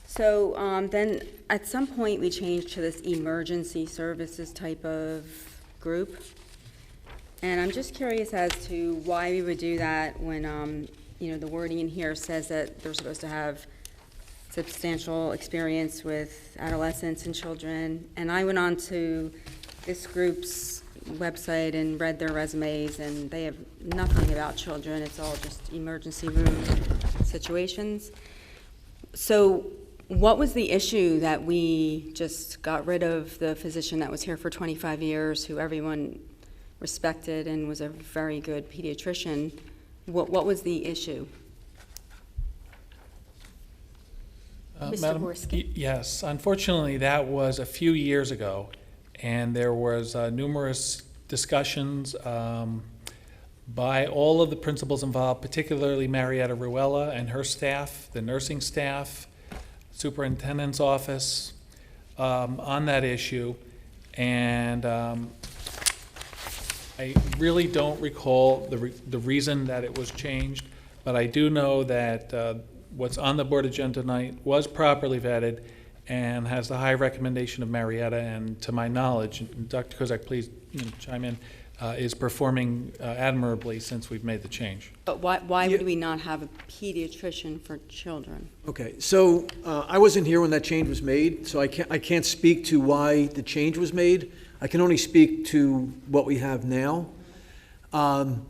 So then at some point we changed to this emergency services type of group. And I'm just curious as to why we would do that when, the wording in here says that they're supposed to have substantial experience with adolescents and children. And I went on to this group's website and read their resumes, and they have nothing about children. It's all just emergency room situations. So what was the issue that we just got rid of the physician that was here for 25 years, who everyone respected and was a very good pediatrician? What was the issue? Mr. Madam- Gorski? Yes, unfortunately, that was a few years ago, and there was numerous discussions by all of the principals involved, particularly Marietta Ruella and her staff, the nursing staff, superintendent's office, on that issue. And I really don't recall the reason that it was changed, but I do know that what's on the board agenda tonight was properly vetted and has the high recommendation of Marietta, and to my knowledge, and Dr. Kozak, please chime in, is performing admirably since we've made the change. But why would we not have a pediatrician for children? Okay, so I wasn't here when that change was made, so I can't speak to why the change was made. I can only speak to what we have now. The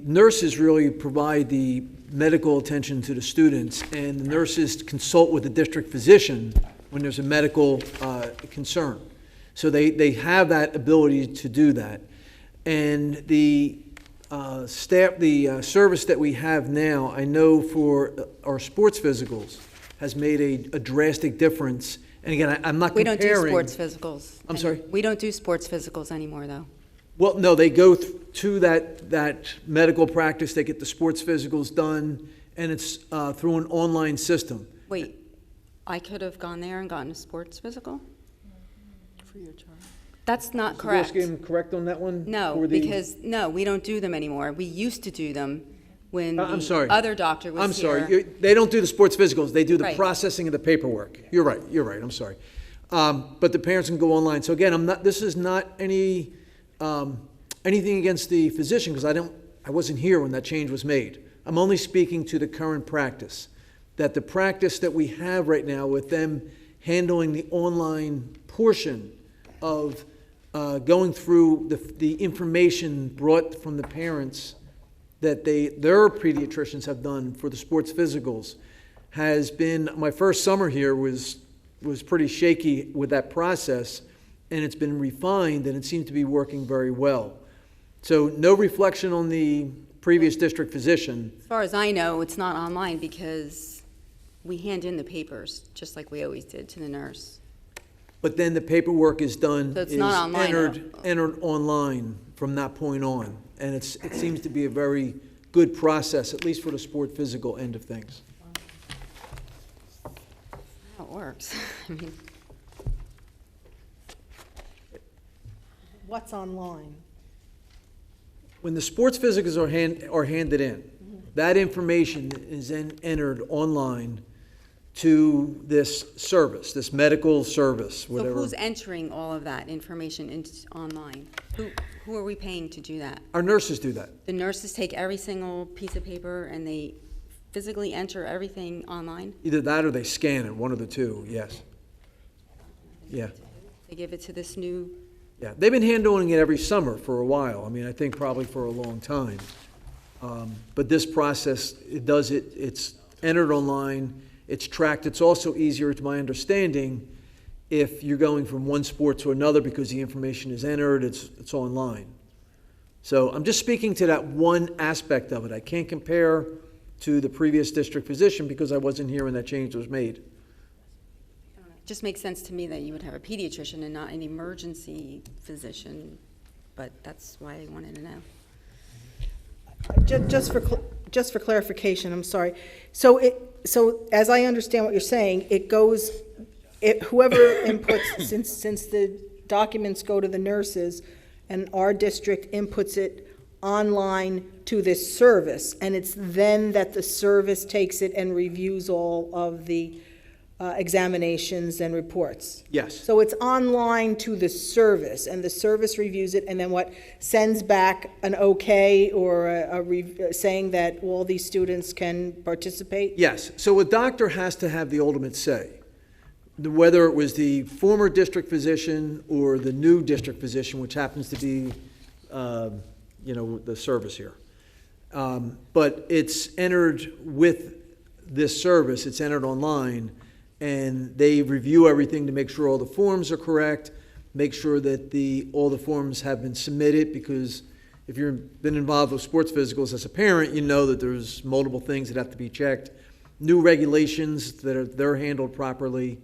nurses really provide the medical attention to the students, and the nurses consult with the district physician when there's a medical concern. So they have that ability to do that. And the staff, the service that we have now, I know for our sports physicals, has made a drastic difference. And again, I'm not We comparing. don't do sports physicals. I'm sorry? We don't do sports physicals anymore, though. Well, no, they go to that medical practice, they get the sports physicals done, and it's through an online system. Wait, I could have gone there and gotten a sports physical? Free of charge. That's not Mr. correct. Gorski, am I correct on that one? No, For the- because, no, we don't do them anymore. We used to do them when I'm the sorry. other doctor was here. I'm sorry, they don't do the sports physicals, they do the Right. processing of the paperwork. You're right, I'm sorry. But the parents can go online. So again, this is not anything against the physician, because I wasn't here when that change was made. I'm only speaking to the current practice, that the practice that we have right now with them handling the online portion of going through the information brought from the parents that their pediatricians have done for the sports physicals has been, my first summer here was pretty shaky with that process, and it's been refined, and it seems to be working very well. So no reflection on the previous district physician. As far as I know, it's not online because we hand in the papers, just like we always did to the nurse. But then the paperwork is done, So it's is not online entered online from that point on. And it seems to be a very good process, at least for the sport physical end of things. How it works. I mean, What's online? when the sports physicals are handed in, that information is then entered online to this service, this medical service, So whatever. who's entering all of that information online? Who are we paying to do that? Our nurses do that. The nurses take every single piece of paper and they physically enter everything online? Either that or they scan it, one of the two, yes. Yeah, They give it to this new, yeah. They've been handling it every summer for a while. I mean, I think probably for a long time. But this process, it's entered online, it's tracked. It's also easier, to my understanding, if you're going from one sport to another because the information is entered, it's online. So I'm just speaking to that one aspect of it. I can't compare to the previous district physician because I wasn't here when that change was made. it just makes sense to me that you would have a pediatrician and not an emergency physician, but that's why I wanted to know. Just for clarification, I'm sorry. So as I understand what you're saying, it goes, whoever inputs, since the documents go to the nurses, and our district inputs it online to this service, and it's then that the service takes it and reviews all of the examinations and reports. Yes. So it's online to the service, and the service reviews it, and then what, sends back an okay or saying that all these students can participate? Yes, so a doctor has to have the ultimate say. Whether it was the former district physician or the new district physician, which happens to be, the service here. But it's entered with this service, it's entered online, and they review everything to make sure all the forms are correct, make sure that all the forms have been submitted, because if you've been involved with sports physicals as a parent, you know that there's multiple things that have to be checked, new regulations they're handled properly.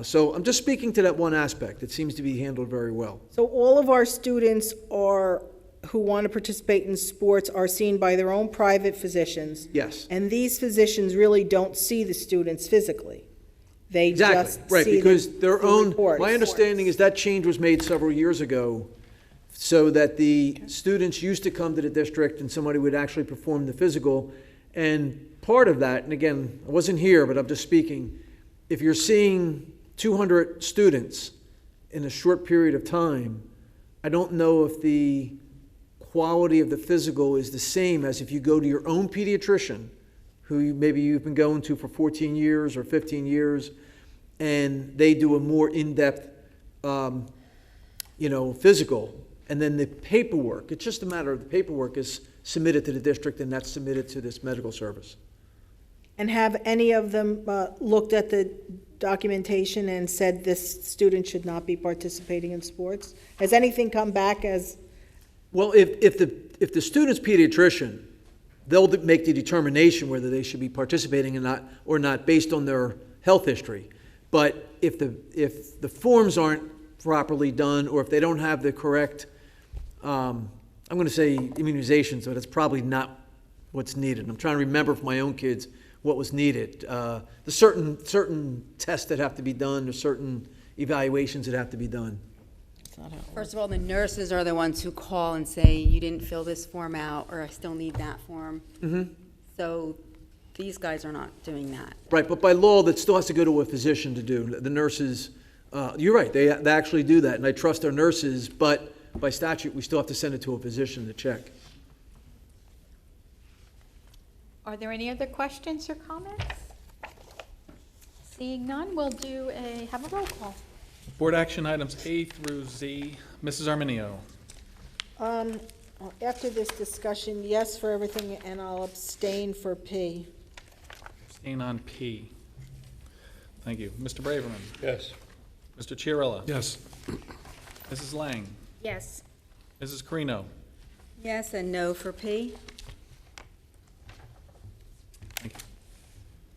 So I'm just speaking to that one aspect. It seems to be handled very well. So all of our students who want to participate in sports are seen by their own private physicians? Yes. And these physicians really don't see the students physically? They Exactly, just right, see because their the own, reports. my understanding is that change was made several years ago so that the students used to come to the district and somebody would actually perform the physical. And part of that, and again, I wasn't here, but I'm just speaking, if you're seeing 200 students in a short period of time, I don't know if the quality of the physical is the same as if you go to your own pediatrician, who maybe you've been going to for 14 years or 15 years, and they do a more in-depth, physical, and then the paperwork, it's just a matter of the paperwork is submitted to the district and that's submitted to this medical service. And have any of them looked at the documentation and said this student should not be participating in sports? Has anything come back as? Well, if the student's pediatrician, they'll make the determination whether they should be participating or not based on their health history. But if the forms aren't properly done, or if they don't have the correct, I'm going to say immunizations, but it's probably not what's needed. I'm trying to remember for my own kids what was needed. The certain tests that have to be done, or certain evaluations that have to be done. First of all, the nurses are the ones who call and say, you didn't fill this form out, or I still need that form. Mm-hmm. So these guys are not doing that. Right, but by law, that still has to go to a physician to do. The nurses, you're right, they actually do that, and I trust our nurses, but by statute, we still have to send it to a physician to check. Are there any other questions or comments? Seeing none, we'll have a roll call. Board action items A through Z. Mrs. Arminio. After this discussion, yes for everything, and I'll abstain for P. Abstain on P. Thank you. Mr. Braverman. Yes. Mr. Chiarella. Yes. Mrs. Lang. Yes. Mrs. Carino. Yes and no for P? Thank you.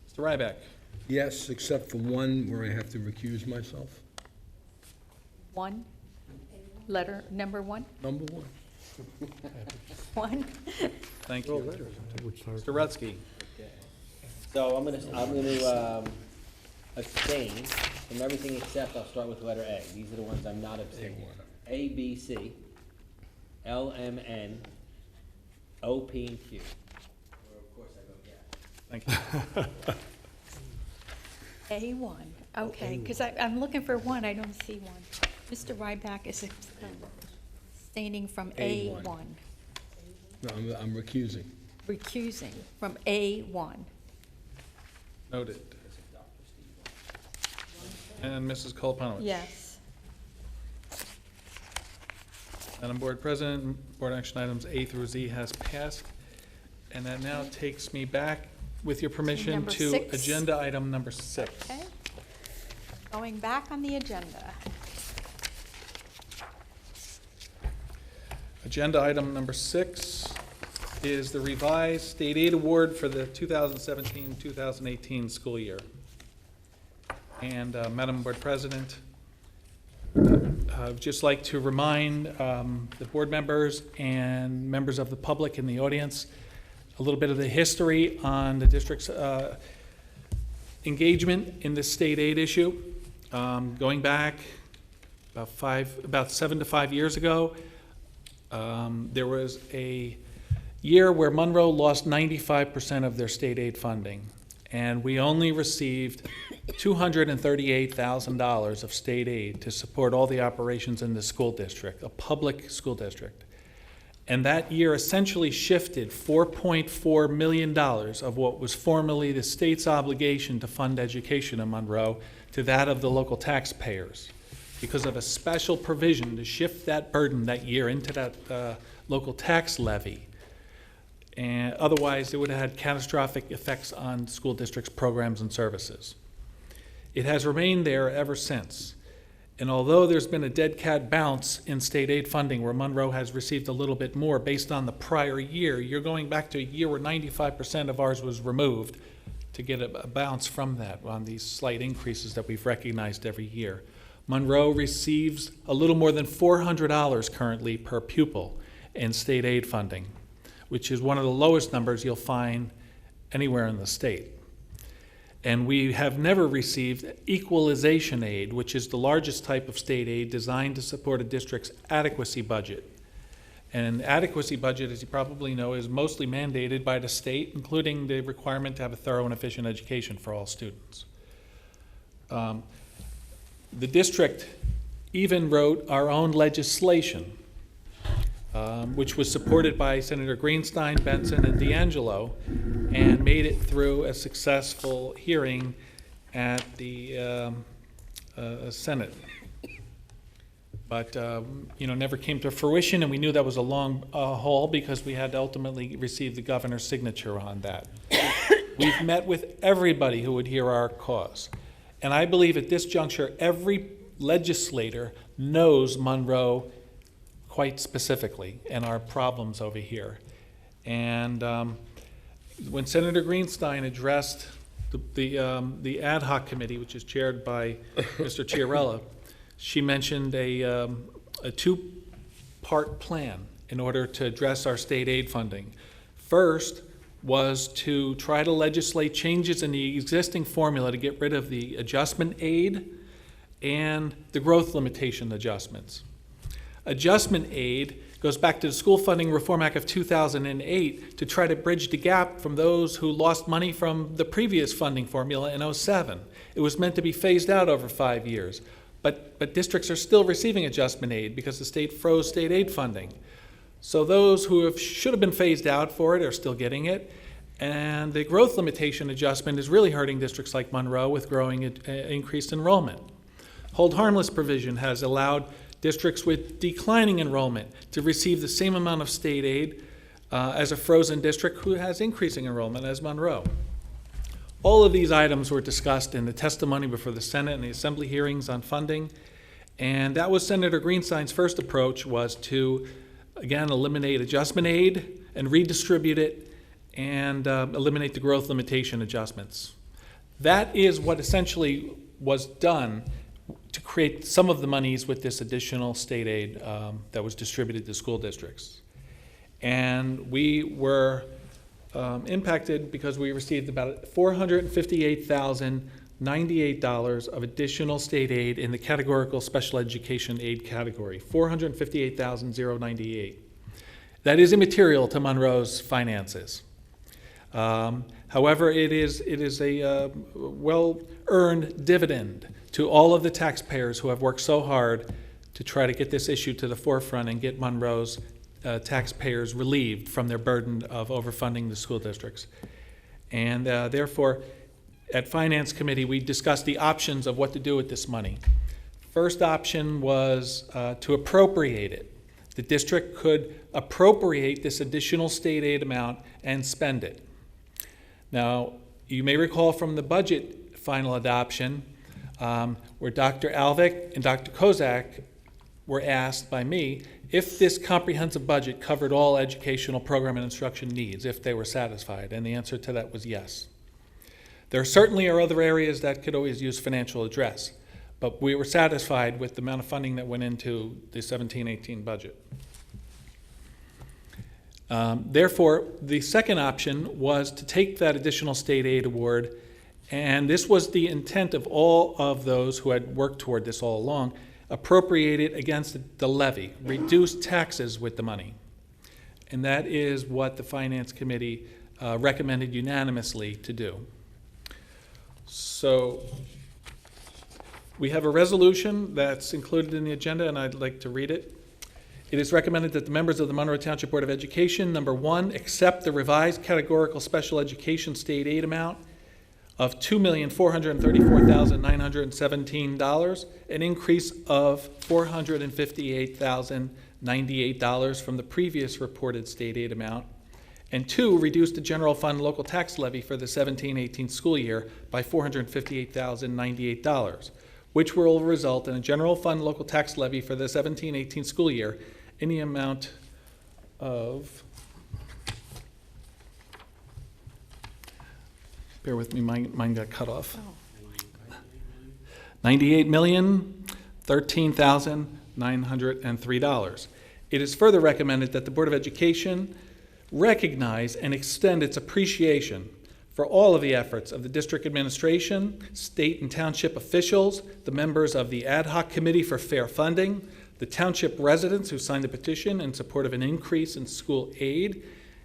Mr. Ryback. Yes, except for one where I have to recuse myself. One, letter, number one? Number one. One. Thank you. Mr. Rutsky. So I'm gonna abstain from everything except I'll start with letter A. These are the ones I'm not abstaining. A, B, C, L, M, N, O, P, and Q. Or of course I vote yes. Thank you. A1, okay, because I'm looking for one, I don't see one. Mr. Ryback is abstaining from A1. A1, No, I'm recusing. recusing from A1. Noted. And Mrs. Koloponowicz? Yes. Madam Board President, Board action items A through Z has passed. And that now takes me back, with your permission, Number to 6. agenda item number 6. Okay. Going back on the agenda. Agenda item number 6 is the revised state aid award for the 2017-2018 school year. And Madam Board President, I'd just like to remind the board members and members of the public in the audience a little bit of the history on the district's engagement in this state aid issue. Going back about 7 to 5 years ago, there was a year where Monroe lost 95% of their state aid funding, and we only received $238,000 of state aid to support all the operations in the school district, a public school district. And that year essentially shifted $4.4 million of what was formerly the state's obligation to fund education in Monroe to that of the local taxpayers, because of a special provision to shift that burden that year into that local tax levy. And otherwise, it would have had catastrophic effects on school districts' programs and services. It has remained there ever since. And although there's been a dead cat bounce in state aid funding where Monroe has received a little bit more based on the prior year, you're going back to a year where 95% of ours was removed to get a bounce from that on these slight increases that we've recognized every year. Monroe receives a little more than $400 currently per pupil in state aid funding, which is one of the lowest numbers you'll find anywhere in the state. And we have never received equalization aid, which is the largest type of state aid designed to support a district's adequacy budget. And adequacy budget, as you probably know, is mostly mandated by the state, including the requirement to have a thorough and efficient education for all students. The district even wrote our own legislation, which was supported by Senator Greenstein, Benson, and D'Angelo, and made it through a successful hearing at the Senate. But never came to fruition, and we knew that was a long haul because we had to ultimately receive the governor's signature on that. We've met with everybody who would hear our cause. And I believe at this juncture, every legislator knows Monroe quite specifically and our problems over here. And when Senator Greenstein addressed the ad hoc committee, which is chaired by Mr. Chiarella, she mentioned a two-part plan in order to address our state aid funding. First was to try to legislate changes in the existing formula to get rid of the adjustment aid and the growth limitation adjustments. Adjustment aid goes back to the School Funding Reform Act of 2008 to try to bridge the gap from those who lost money from the previous funding formula in 2007. It was meant to be phased out over 5 years. But districts are still receiving adjustment aid because the state froze state aid funding. So those who should have been phased out for it are still getting it. And the growth limitation adjustment is really hurting districts like Monroe with growing increased enrollment. Hold harmless provision has allowed districts with declining enrollment to receive the same amount of state aid as a frozen district who has increasing enrollment as Monroe. All of these items were discussed in the testimony before the Senate and the Assembly hearings on funding, and that was Senator Greenstein's first approach, was to, again, eliminate adjustment aid and redistribute it and eliminate the growth limitation adjustments. That is what essentially was done to create some of the monies with this additional state aid that was distributed to school districts. And we were impacted because we received about $458,098 of additional state aid in the categorical special education aid category, $458,098. That is immaterial to Monroe's finances. However, it is a well-earned dividend to all of the taxpayers who have worked so hard to try to get this issue to the forefront and get Monroe's taxpayers relieved from their burden of overfunding the school districts. And therefore, at Finance Committee, we discussed the options of what to do with this money. First option was to appropriate it. The district could appropriate this additional state aid amount and spend it. Now, you may recall from the budget final adoption where Dr. Alvick and Dr. Kozak were asked by me if this comprehensive budget covered all educational program and instruction needs, if they were satisfied, and the answer to that was yes. There certainly are other areas that could always use financial address, but we were satisfied with the amount of funding that went into the 17-18 budget. Therefore, the second option was to take that additional state aid award, and this was the intent of all of those who had worked toward this all along, appropriate it against the levy, reduce taxes with the money. And that is what the Finance Committee recommended unanimously to do. So we have a resolution that's included in the agenda, and I'd like to read it. It is recommended that the members of the Monroe Township Board of Education, number one, accept the revised categorical special education state aid amount of $2,434,917, an increase of $458,098 from the previous reported state aid amount, and two, reduce the general fund local tax levy for the 17-18 school year by $458,098, which will result in a general fund local tax levy for the 17-18 school year in the amount of, bear with me, mine got cut off. $98,013,903. It is further recommended that the Board of Education recognize and extend its appreciation for all of the efforts of the district administration, state and township officials, the members of the Ad Hoc Committee for Fair Funding, the township residents who signed the petition in support of an increase in school aid,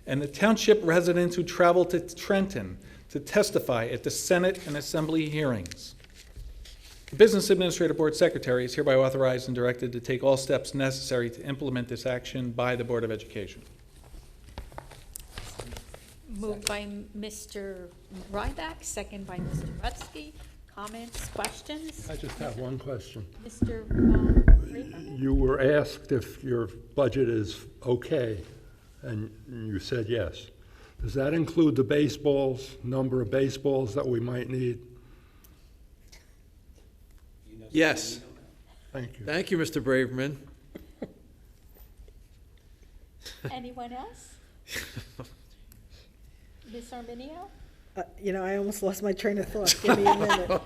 and the township residents who traveled to Trenton to testify at the Senate and Assembly hearings. The Business Administrative Board Secretary is hereby authorized and directed to take all steps necessary to implement this action by the Board of Education. Moved by Mr. Ryback, second by Mr. Rutsky. Comments, questions? I just have one question. Mr. Rayburn? You were asked if your budget is okay, and you said yes. Does that include the baseballs, number of baseballs that we might need? Yes. Thank you. Thank you, Mr. Braverman. Anyone else? Ms. Arminio? I almost lost my train of thought. Give me a minute.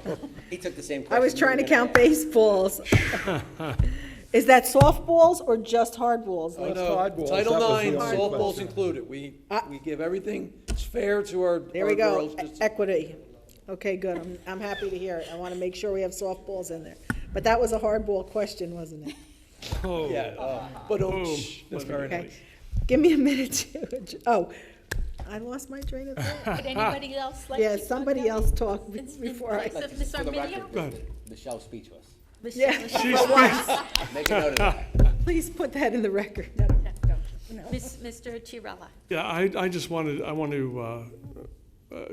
He took the same question. I was trying to count baseballs. Is that softballs or just hardballs? Oh, That's no. hardballs. Title That was the IX, only softballs question. included. We give everything, it's fair to our There we go, girls. Just- equity. Okay, good, I'm happy to hear it. I want to make sure we have softballs in there. But that was a hardball question, wasn't it? Oh, Yeah, but that's very Okay. nice. Give me a minute to, I lost my train of thought. Would anybody else like to? Yeah, somebody else talk In before I. place of Ms. Arminio? Go ahead. Michelle, speak to us. Yeah, Make a note of that. please put that in the record. Mr. Chiarella? Yeah, I want to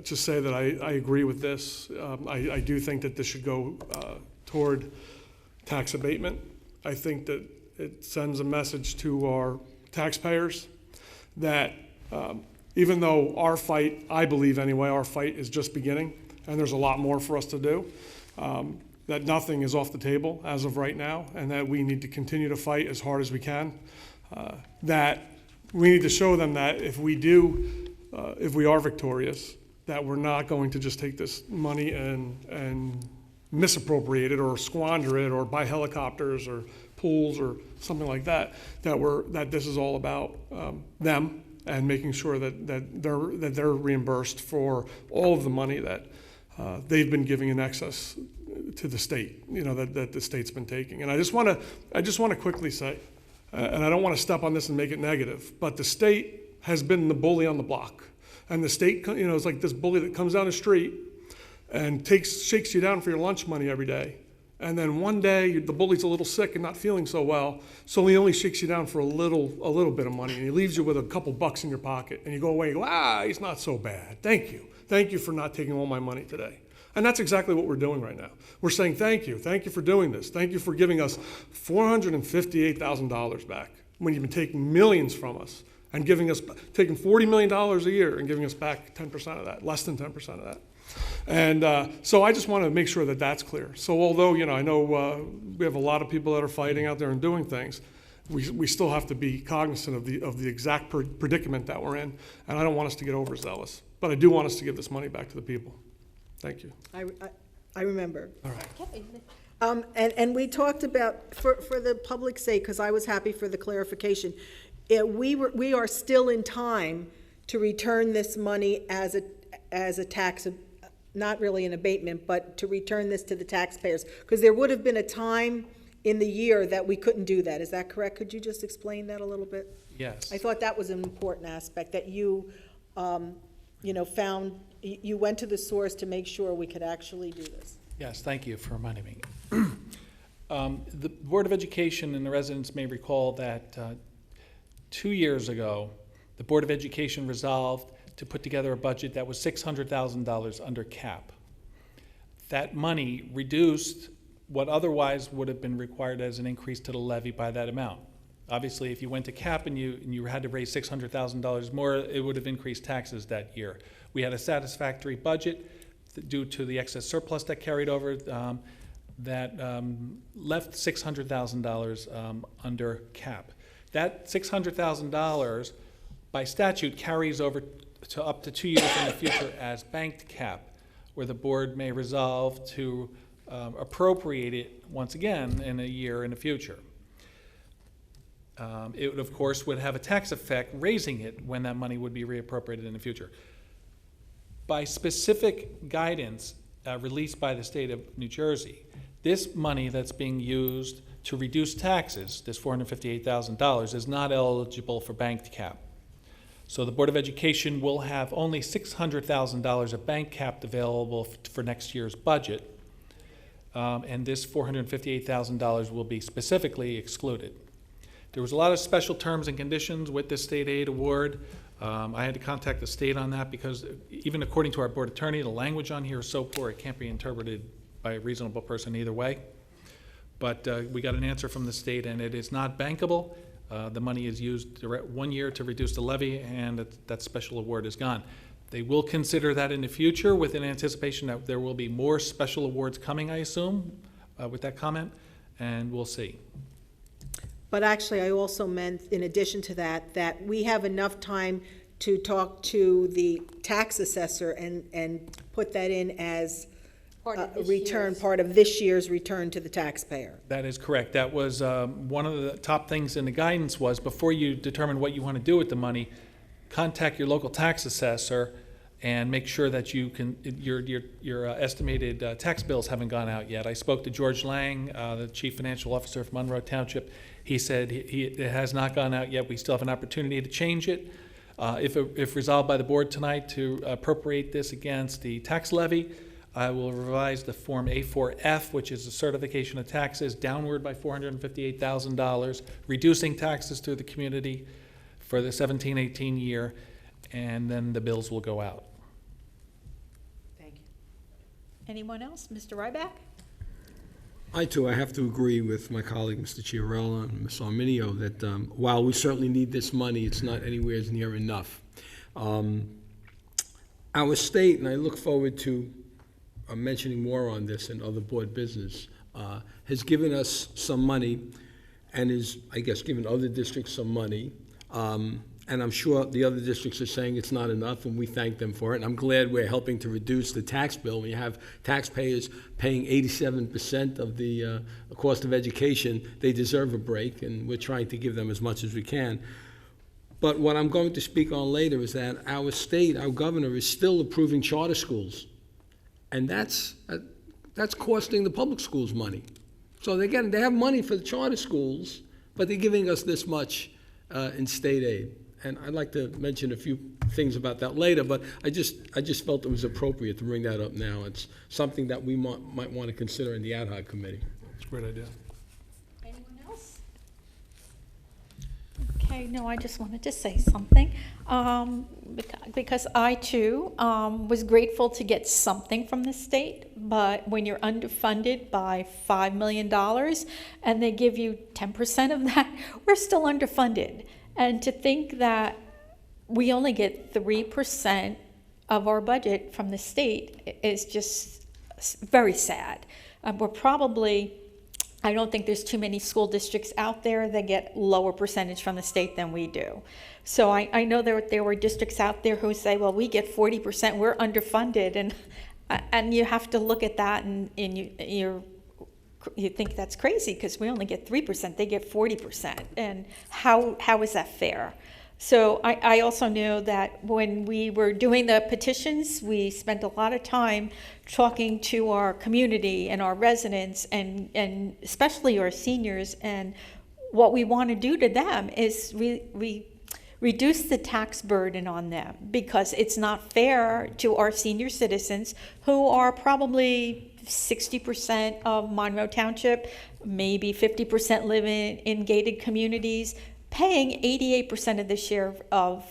just say that I agree with this. I do think that this should go toward tax abatement. I think that it sends a message to our taxpayers that even though our fight, I believe anyway, our fight is just beginning, and there's a lot more for us to do, that nothing is off the table as of right now, and that we need to continue to fight as hard as we can. That we need to show them that if we are victorious, that we're not going to just take this money and misappropriate it or squander it or buy helicopters or pools or something like that. That this is all about them and making sure that they're reimbursed for all of the money that they've been giving in excess to the state. That the state's been taking. And I just want to quickly say, And I don't want to step on this and make it negative, but the state has been the bully on the block. And the state, is like this bully that comes down the street and shakes you down for your lunch money every day. And then one day, the bully's a little sick and not feeling so well, so he only shakes you down for a little bit of money, and he leaves you with a couple bucks in your pocket. And you go away and go, he's not so bad. Thank you. Thank you for not taking all my money today. And that's exactly what we're doing right now. We're saying thank you for doing this. Thank you for giving us $458,000 back when you've been taking millions from us and taking $40 million a year and giving us back 10% of that, less than 10% of that. And so I just want to make sure that that's clear. So although, I know we have a lot of people that are fighting out there and doing things, we still have to be cognizant of the exact predicament that we're in. And I don't want us to get overzealous, but I do want us to give this money back to the people. Thank you. I remember. All right. And we talked about, for the public's sake, because I was happy for the clarification, we are still in time to return this money as a tax, not really an abatement, but to return this to the taxpayers. Because there would have been a time in the year that we couldn't do that. Is that correct? Could you just explain that a little bit? Yes. I thought that was an important aspect, that you went to the source to make sure we could actually do this. Yes, thank you for reminding me. The Board of Education and the residents may recall that 2 years ago, the Board of Education resolved to put together a budget that was $600,000 under cap. That money reduced what otherwise would have been required as an increase to the levy by that amount. Obviously, if you went to cap and you had to raise $600,000 more, it would have increased taxes that year. We had a satisfactory budget due to the excess surplus that carried over that left $600,000 under cap. That $600,000 by statute carries over to up to 2 years in the future as banked cap, where the board may resolve to appropriate it once again in a year in the future. It, of course, would have a tax effect, raising it when that money would be reappropriated in the future. By specific guidance released by the state of New Jersey, this money that's being used to reduce taxes, this $458,000, is not eligible for banked cap. So the Board of Education will have only $600,000 of bank cap available for next year's budget, and this $458,000 will be specifically excluded. There was a lot of special terms and conditions with this state aid award. I had to contact the state on that because even according to our board attorney, the language on here is so poor it can't be interpreted by a reasonable person either way. But we got an answer from the state, and it is not bankable. The money is used 1 year to reduce the levy, and that special award is gone. They will consider that in the future with an anticipation that there will be more special awards coming, I assume, with that comment, and we'll see. But actually, I also meant, in addition to that, that we have enough time to talk to the tax assessor and put that in as part of this year's return to the taxpayer. That is correct. That was one of the top things in the guidance was before you determine what you want to do with the money, contact your local tax assessor and make sure that you can your estimated tax bills haven't gone out yet. I spoke to George Lang, the Chief Financial Officer of Monroe Township. He said it has not gone out yet. We still have an opportunity to change it. If resolved by the board tonight to appropriate this against the tax levy, I will revise the Form A4F, which is a certification of taxes, downward by $458,000, reducing taxes to the community for the 17-18 year, and then the bills will go out. Thank you. Anyone else? Mr. Ryback? I have to agree with my colleague, Mr. Chiarella and Ms. Arminio, that while we certainly need this money, it's not anywhere near enough. Our state, and I look forward to mentioning more on this in other board business, has given us some money and is, I guess, given other districts some money. And I'm sure the other districts are saying it's not enough, and we thank them for it. And I'm glad we're helping to reduce the tax bill. When you have taxpayers paying 87% of the cost of education, they deserve a break, and we're trying to give them as much as we can. But what I'm going to speak on later is that our state, our governor, is still approving charter schools. And that's costing the public schools money. So they have money for the charter schools, but they're giving us this much in state aid. And I'd like to mention a few things about that later, but I just felt it was appropriate to bring that up now. It's something that we might want to consider in the ad hoc committee. It's a great idea. Anyone else? Okay, no, I just wanted to say something, because I too was grateful to get something from the state, but when you're underfunded by $5 million and they give you 10% of that, we're still underfunded. And to think that we only get 3% of our budget from the state is just very sad. We're probably, I don't think there's too many school districts out there that get lower percentage from the state than we do. So I know there were districts out there who say, well, we get 40%, we're underfunded, and you have to look at that and you think that's crazy because we only get 3%, they get 40%, and how is that fair? So I also know that when we were doing the petitions, we spent a lot of time talking to our community and our residents and especially our seniors, and what we want to do to them is we reduce the tax burden on them, because it's not fair to our senior citizens who are probably 60% of Monroe Township, maybe 50% live in gated communities, paying 88% of the share of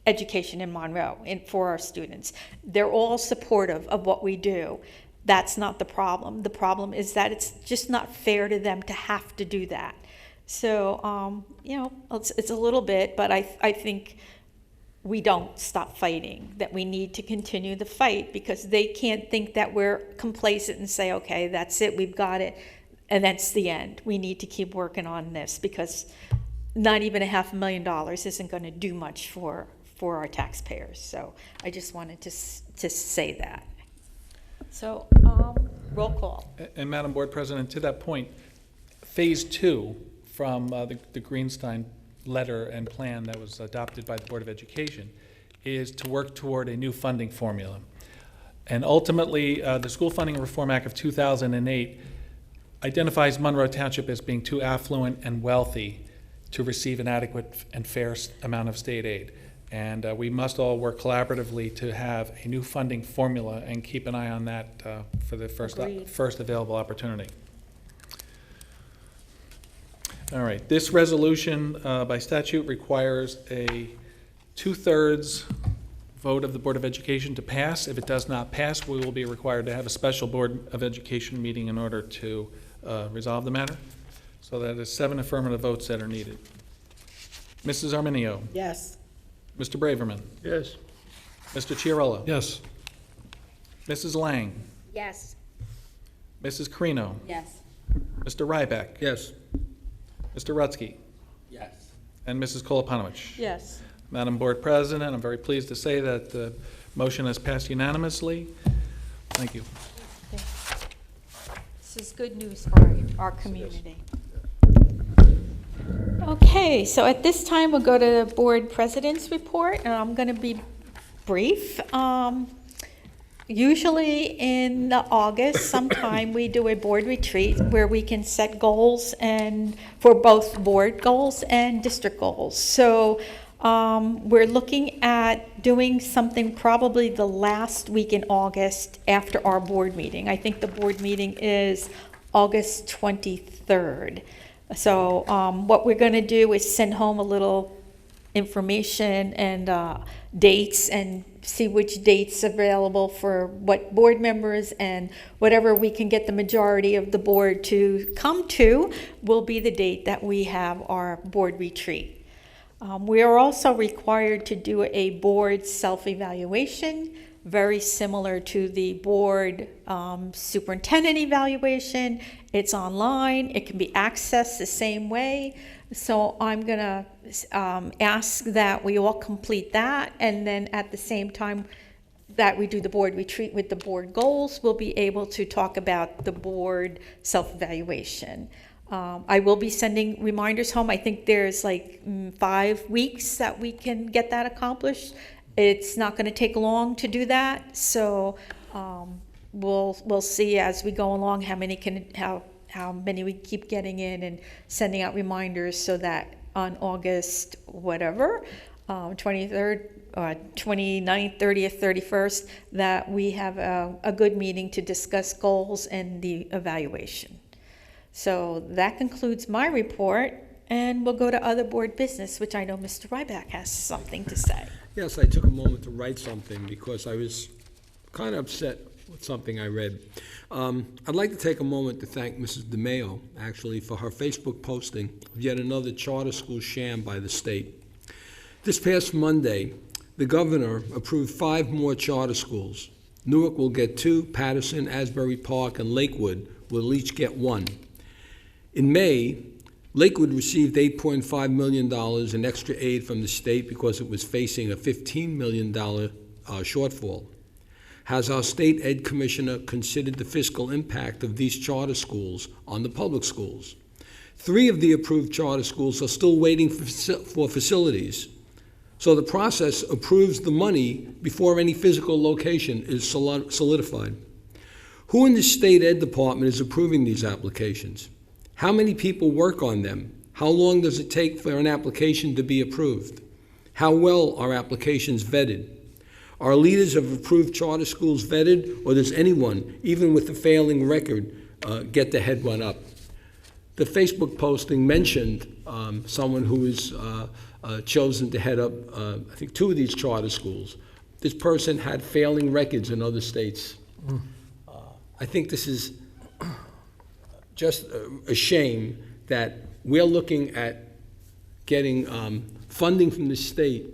education in Monroe for our students. They're all supportive of what we do. That's not the problem. The problem is that it's just not fair to them to have to do that. So, it's a little bit, but I think we don't stop fighting, that we need to continue the fight, because they can't think that we're complacent and say, okay, that's it, we've got it, and that's the end. We need to keep working on this, because not even $500,000 isn't going to do much for our taxpayers. So I just wanted to say that. So roll call. And Madam Board President, to that point, Phase 2 from the Greenstein letter and plan that was adopted by the Board of Education is to work toward a new funding formula. And ultimately, the School Funding Reform Act of 2008 identifies Monroe Township as being too affluent and wealthy to receive an adequate and fair amount of state aid. And we must all work collaboratively to have a new funding formula and keep an eye on that for the first available opportunity. All right, this resolution by statute requires a 2/3 vote of the Board of Education to pass. If it does not pass, we will be required to have a special Board of Education meeting in order to resolve the matter. So that is 7 affirmative votes that are needed. Mrs. Arminio. Yes. Mr. Braverman. Yes. Mr. Chiarella. Yes. Mrs. Lang. Yes. Mrs. Carino. Yes. Mr. Ryback. Yes. Mr. Rutsky. Yes. And Mrs. Koloponowicz. Yes. Madam Board President, I'm very pleased to say that the motion has passed unanimously. Thank you. This is good news for our community. Okay, so at this time, we'll go to the Board President's report, and I'm going to be brief. Usually in August, sometime, we do a board retreat where we can set goals and for both board goals and district goals. So we're looking at doing something probably the last week in August after our board meeting. I think the board meeting is August 23rd. So what we're going to do is send home a little information and dates, and see which dates available for what board members, and whatever we can get the majority of the board to come to will be the date that we have our board retreat. We are also required to do a board self-evaluation, very similar to the board superintendent evaluation. It's online. It can be accessed the same way. So I'm going to ask that we all complete that, and then at the same time that we do the board retreat with the board goals, we'll be able to talk about the board self-evaluation. I will be sending reminders home. I think there's like 5 weeks that we can get that accomplished. It's not going to take long to do that, so we'll see as we go along how how many we keep getting in and sending out reminders so that on August whatever, 23rd, 29th, 30th, 31st, that we have a good meeting to discuss goals and the evaluation. So that concludes my report, and we'll go to other board business, which I know Mr. Ryback has something to say. Yes, I took a moment to write something because I was kind of upset with something I read. I'd like to take a moment to thank Mrs. DeMeo, actually, for her Facebook posting of yet another charter school sham by the state. This past Monday, the governor approved 5 more charter schools. Newark will get 2, Patterson, Asbury Park, and Lakewood will each get 1. In May, Lakewood received $8.5 million in extra aid from the state because it was facing a $15 million shortfall. Has our state ed commissioner considered the fiscal impact of these charter schools on the public schools? 3 of the approved charter schools are still waiting for facilities. So the process approves the money before any physical location is solidified. Who in the state ed department is approving these applications? How many people work on them? How long does it take for an application to be approved? How well are applications vetted? Are leaders of approved charter schools vetted, or does anyone, even with a failing record, get the head run up? The Facebook posting mentioned someone who is chosen to head up, I think, 2 of these charter schools. This person had failing records in other states. I think this is just a shame that we're looking at getting funding from the state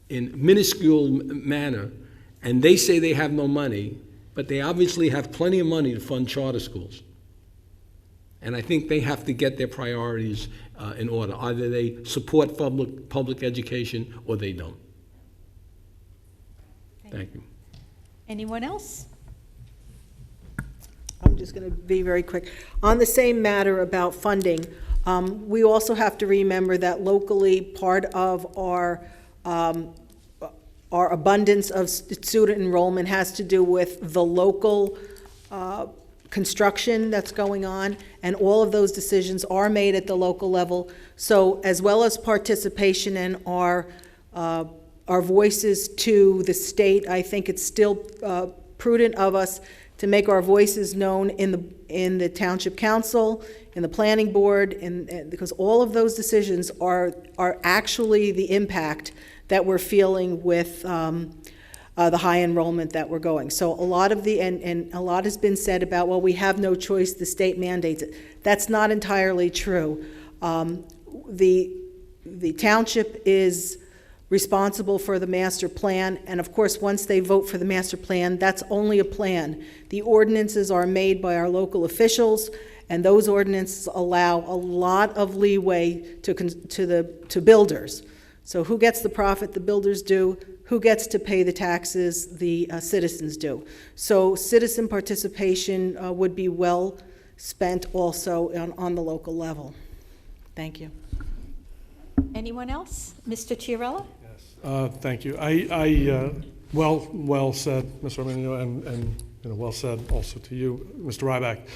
in minuscule manner, and they say they have no money, but they obviously have plenty of money to fund charter schools. And I think they have to get their priorities in order. Either they support public education or they don't. Thank you. Anyone else? I'm just going to be very quick. On the same matter about funding, we also have to remember that locally part of our abundance of student enrollment has to do with the local construction that's going on, and all of those decisions are made at the local level. So as well as participation in our voices to the state, I think it's still prudent of us to make our voices known in the township council, in the planning board, because all of those decisions are actually the impact that we're feeling with the high enrollment that we're going. So a lot of and a lot has been said about, well, we have no choice, the state mandates it. That's not entirely true. The township is responsible for the master plan, and of course, once they vote for the master plan, that's only a plan. The ordinances are made by our local officials, and those ordinances allow a lot of leeway to builders. So who gets the profit? The builders do. Who gets to pay the taxes? The citizens do. So citizen participation would be well spent also on the local level. Thank you. Anyone else? Mr. Chiarella? Thank you. Well said, Mr. Arminio, and well said also to you, Mr. Ryback.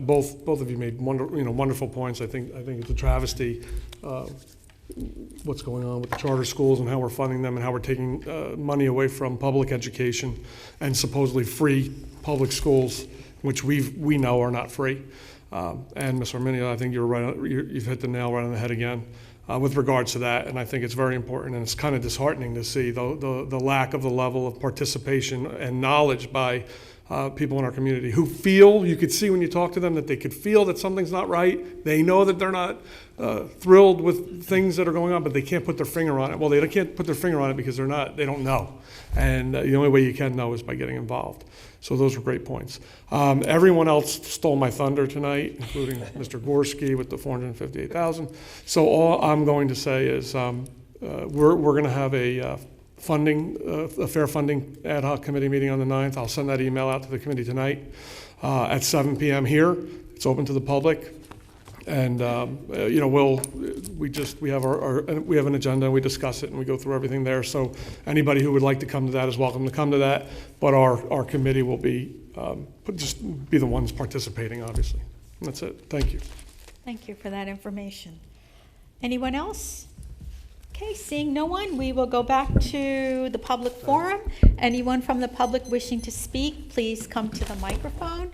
Both of you made wonderful points. I think it's a travesty what's going on with the charter schools and how we're funding them and how we're taking money away from public education and supposedly free public schools, which we know are not free. And Mr. Arminio, I think you're right. You've hit the nail right on the head again. With regards to that, and I think it's very important, and it's kind of disheartening to see the lack of the level of participation and knowledge by people in our community who feel, you could see when you talk to them, that they could feel that something's not right. They know that they're not thrilled with things that are going on, but they can't put their finger on it. Well, they can't put their finger on it because they don't know. And the only way you can know is by getting involved. So those were great points. Everyone else stole my thunder tonight, including Mr. Gorski with the $458,000. So all I'm going to say is we're going to have a fair funding ad hoc committee meeting on the 9th. I'll send that email out to the committee tonight at 7 p.m. here. It's open to the public. And we have an agenda, and we discuss it, and we go through everything there. So anybody who would like to come to that is welcome to come to that. But our committee will be just be the ones participating, obviously. That's it. Thank you. Thank you for that information. Anyone else? Okay, seeing no one, we will go back to the public forum. Anyone from the public wishing to speak, please come to the microphone,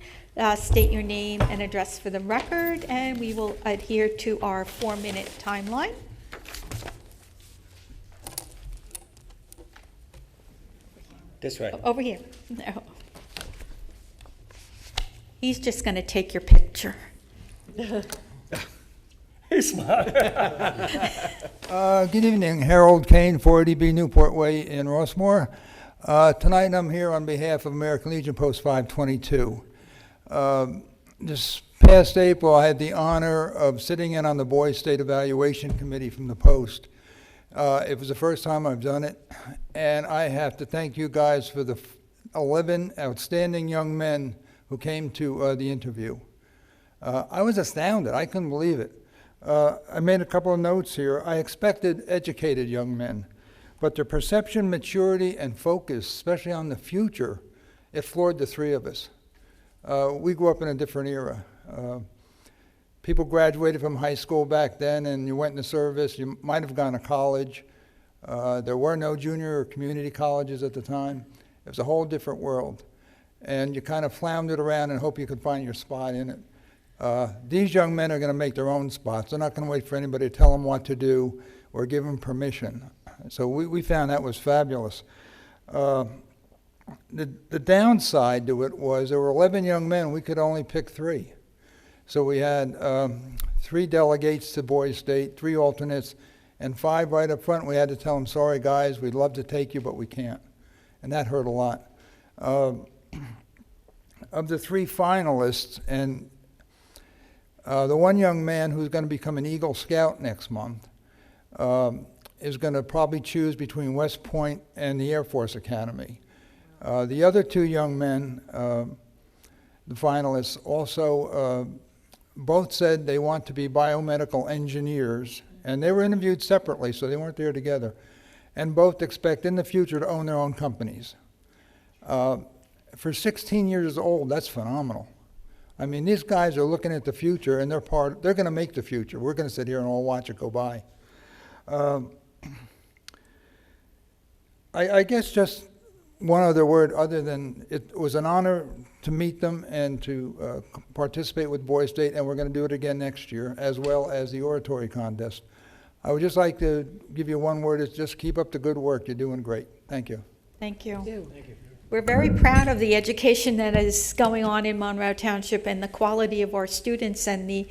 state your name and address for the record, and we will adhere to our 4-minute timeline. This way. Over here. No. He's just going to take your picture. Hey, smile. Good evening, Harold Kane, 480B Newport Way in Rossmore. Tonight I'm here on behalf of American Legion Post 522. This past April, I had the honor of sitting in on the Boys State Evaluation Committee from the Post. It was the first time I've done it, and I have to thank you guys for the 11 outstanding young men who came to the interview. I was astounded. I couldn't believe it. I made a couple of notes here. I expected educated young men, but their perception, maturity, and focus, especially on the future, it floored the three of us. We grew up in a different era. People graduated from high school back then, and you went into service. You might have gone to college. There were no junior or community colleges at the time. It was a whole different world. And you kind of floundered around and hope you could find your spot in it. These young men are going to make their own spots. They're not going to wait for anybody to tell them what to do or give them permission. So we found that was fabulous. The downside to it was there were 11 young men. We could only pick 3. So we had 3 delegates to Boys State, 3 alternates, and 5 right up front. We had to tell them, sorry guys, we'd love to take you, but we can't. And that hurt a lot. Of the 3 finalists, and the one young man who's going to become an Eagle Scout next month is going to probably choose between West Point and the Air Force Academy. The other 2 young men, the finalists, also both said they want to be biomedical engineers, and they were interviewed separately, so they weren't there together, and both expect in the future to own their own companies. For 16 years old, that's phenomenal. I mean, these guys are looking at the future, and they're going to make the future. We're going to sit here and all watch it go by. I guess just one other word, other than it was an honor to meet them and to participate with Boys State, and we're going to do it again next year, as well as the oratory contest. I would just like to give you one word, is just keep up the good work. You're doing great. Thank you. Thank you. Thank you. We're very proud of the education that is going on in Monroe Township and the quality of our students and the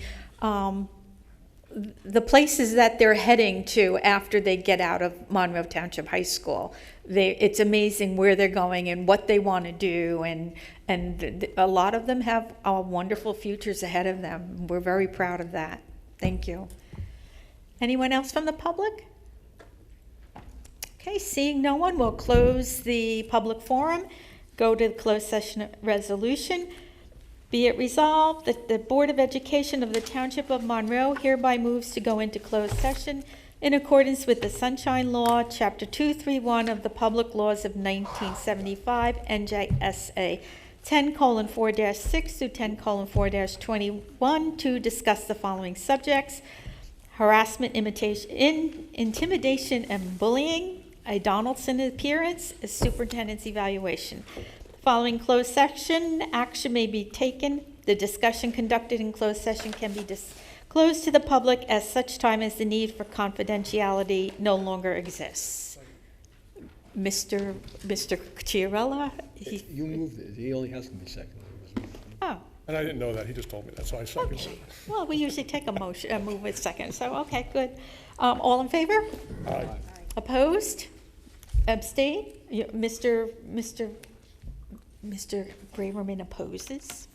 places that they're heading to after they get out of Monroe Township High School. It's amazing where they're going and what they want to do, and a lot of them have wonderful futures ahead of them. We're very proud of that. Thank you. Anyone else from the public? Okay, seeing no one, we'll close the public forum, go to the closed session resolution. Be it resolved that the Board of Education of the Township of Monroe hereby moves to go into closed session in accordance with the Sunshine Law, Chapter 231 of the Public Laws of 1975, NJSA 10:4-6 through 10:4-21, to discuss the following subjects: harassment, intimidation, and bullying, a Donaldson appearance, a superintendent's evaluation. Following closed session, action may be taken. The discussion conducted in closed session can be disclosed to the public at such time as the need for confidentiality no longer exists. Mr. Chiarella? You moved it. He only has to be seconded. Oh, And I didn't know that. He just told me that, so I seconded okay. it. Well, we usually take a move with second, so okay, good. All in favor? Aye. Opposed? Abstain? Mr. Braverman opposes.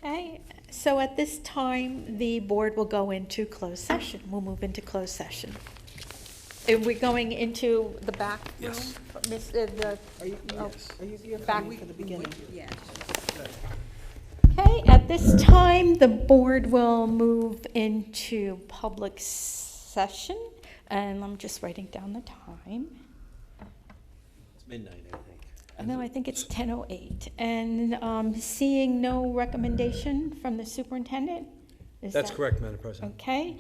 Okay, so at this time, the board will go into closed session. We'll move into closed session. And we're going into the back room? Yes. You're back for the beginning. Yeah. Okay, at this time, the board will move into public session. And I'm just writing down the time. It's midnight, I think. No, I think it's 10:08. And seeing no recommendation from the superintendent? Is That's that- correct, Madam President. Okay.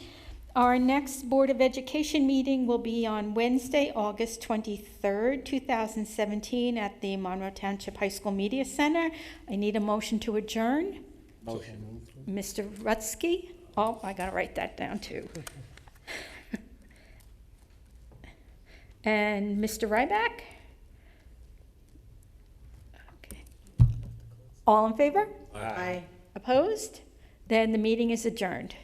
Our next Board of Education meeting will be on Wednesday, August 23rd, 2017, at the Monroe Township High School Media Center. I need a motion to adjourn. Motion. Mr. Rutsky? Oh, I gotta write that down too. And Mr. Ryback? Okay. All in favor? Aye. Opposed? Then the meeting is adjourned.